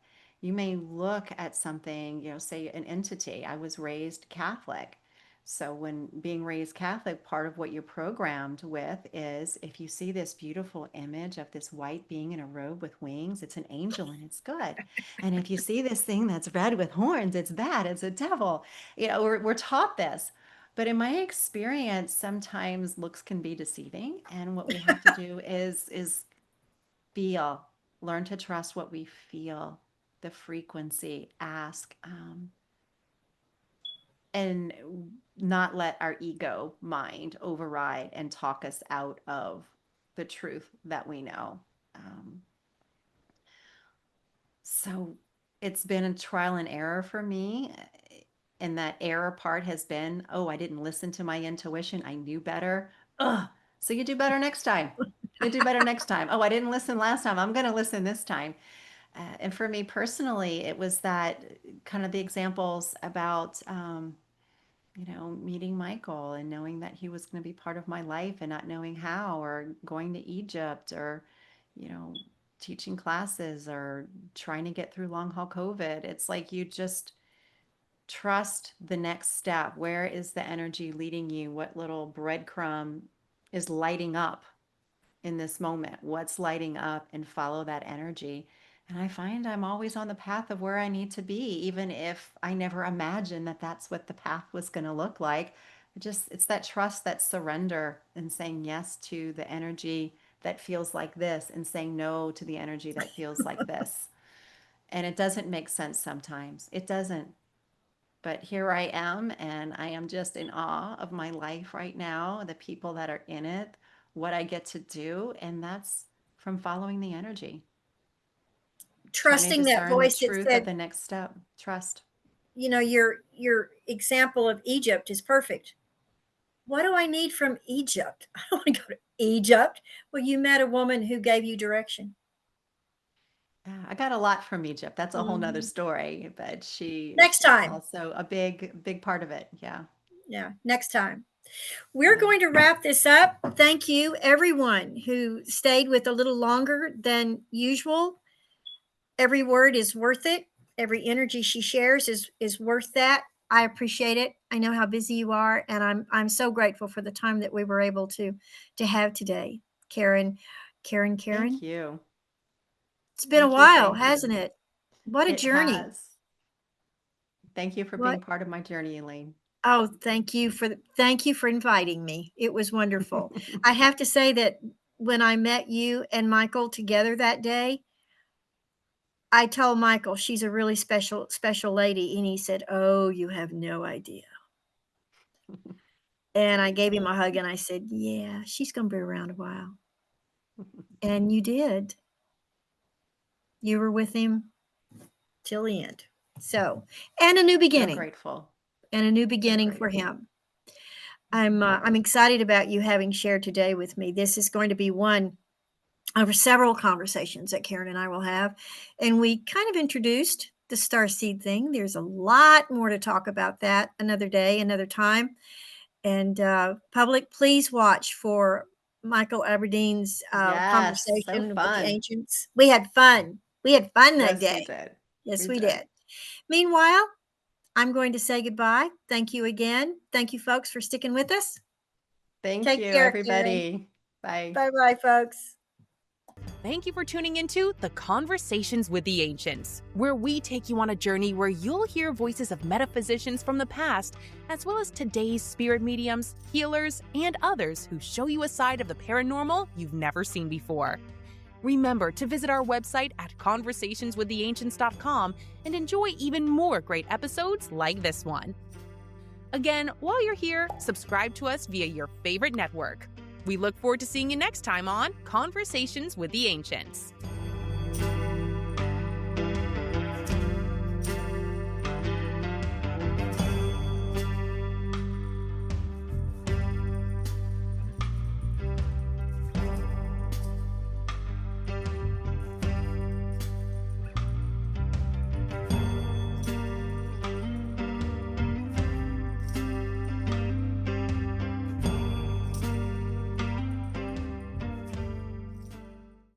You may look at something, say an entity. I was raised Catholic. So, when being raised Catholic, part of what you're programmed with is if you see this beautiful image of this white being in a robe with wings, it's an angel and it's good. And if you see this thing that's red with horns, it's bad, it's a devil. We're taught this. But in my experience, sometimes looks can be deceiving. And what we have to do is feel, learn to trust what we feel, the frequency, ask. And not let our ego mind override and talk us out of the truth that we know. Um, so it's been a trial and error for me. And that error part has been, oh, I didn't listen to my intuition. I knew better. Ugh. So you do better next time. You do better next time. Oh, I didn't listen last time. I'm going to listen this time. And for me personally, it was that kind of the examples about meeting Michael and knowing that he was going to be part of my life and not knowing how, or going to Egypt, or, you know, teaching classes, or trying to get through long haul COVID. It's like you just trust the next step. Where is the energy leading you? What little breadcrumb is lighting up in this moment? What's lighting up, and follow that energy. And I find I'm always on the path of where I need to be, even if I never imagined that that's what the path was going to look like. It's that trust, that surrender, and saying yes to the energy that feels like this, and saying no to the energy that feels like this. And it doesn't make sense sometimes. It doesn't. But here I am, and I am just in awe of my life right now, the people that are in it, what I get to do. And that's from following the energy, trying to
Trusting that
discern the
voice that
truth of
said,
the next step. Trust.
your example of Egypt is perfect. What do I need from Egypt? I don't want to go to Egypt. Well, you met a woman who gave you direction.
I got a lot from Egypt. That's a whole nother
Mhm.
story, but
Next
she's
time.
also a big part of it. Yeah.
Yeah, next time. We're
Yeah.
going to wrap this up. Thank you, everyone who stayed with a little longer than usual. Every word is worth it. Every energy she shares is worth that. I appreciate it. I know how busy you are, and I'm so grateful for the time that we were able to have today. Karen, Karen,
Thank
Karen.
you.
It's been a
Thank you.
while,
Thank you.
hasn't it? What a
It
journey.
has. Thank you for being
What
part of my journey, Elaine.
Oh, thank you for inviting me. It was wonderful. I have to say that when I met you and Michael together that day, I told Michael she's a really special lady, and he said, "Oh, you have no idea." And I gave him a hug and I said, "Yeah, she's going to be around a while." And you did. You were with him till the end. So, and a new
So
beginning,
grateful.
and a new
So
beginning for
grateful.
him. I'm excited about you having shared today with me. This is going to be one over several conversations that Karen and I will have. And we kind of introduced the Starseed thing. There's a lot more to talk about that another day, another time. And public, please watch for Michael Aberdeen's
Yes, so
conversation with the
fun.
ancients. We had fun. We had fun that
Yes, we
day.
did.
Yes,
We
we
did.
did. Meanwhile, I'm going to say goodbye. Thank you again. Thank you, folks, for sticking with us.
Thank
Take
you,
care, Karen.
everybody. Bye.
Bye-bye, folks.
Thank you for tuning into the Conversations with the Ancients, where we take you on a journey where you'll hear voices of metaphysicians from the past, as well as today's spirit mediums, healers, and others who show you a side of the paranormal you've never seen before. Remember to visit our website at conversationswiththeancients.com and enjoy even more great episodes like this one. Again, while you're here, subscribe to us via your favorite network. We look forward to seeing you next time on Conversations with the Ancients.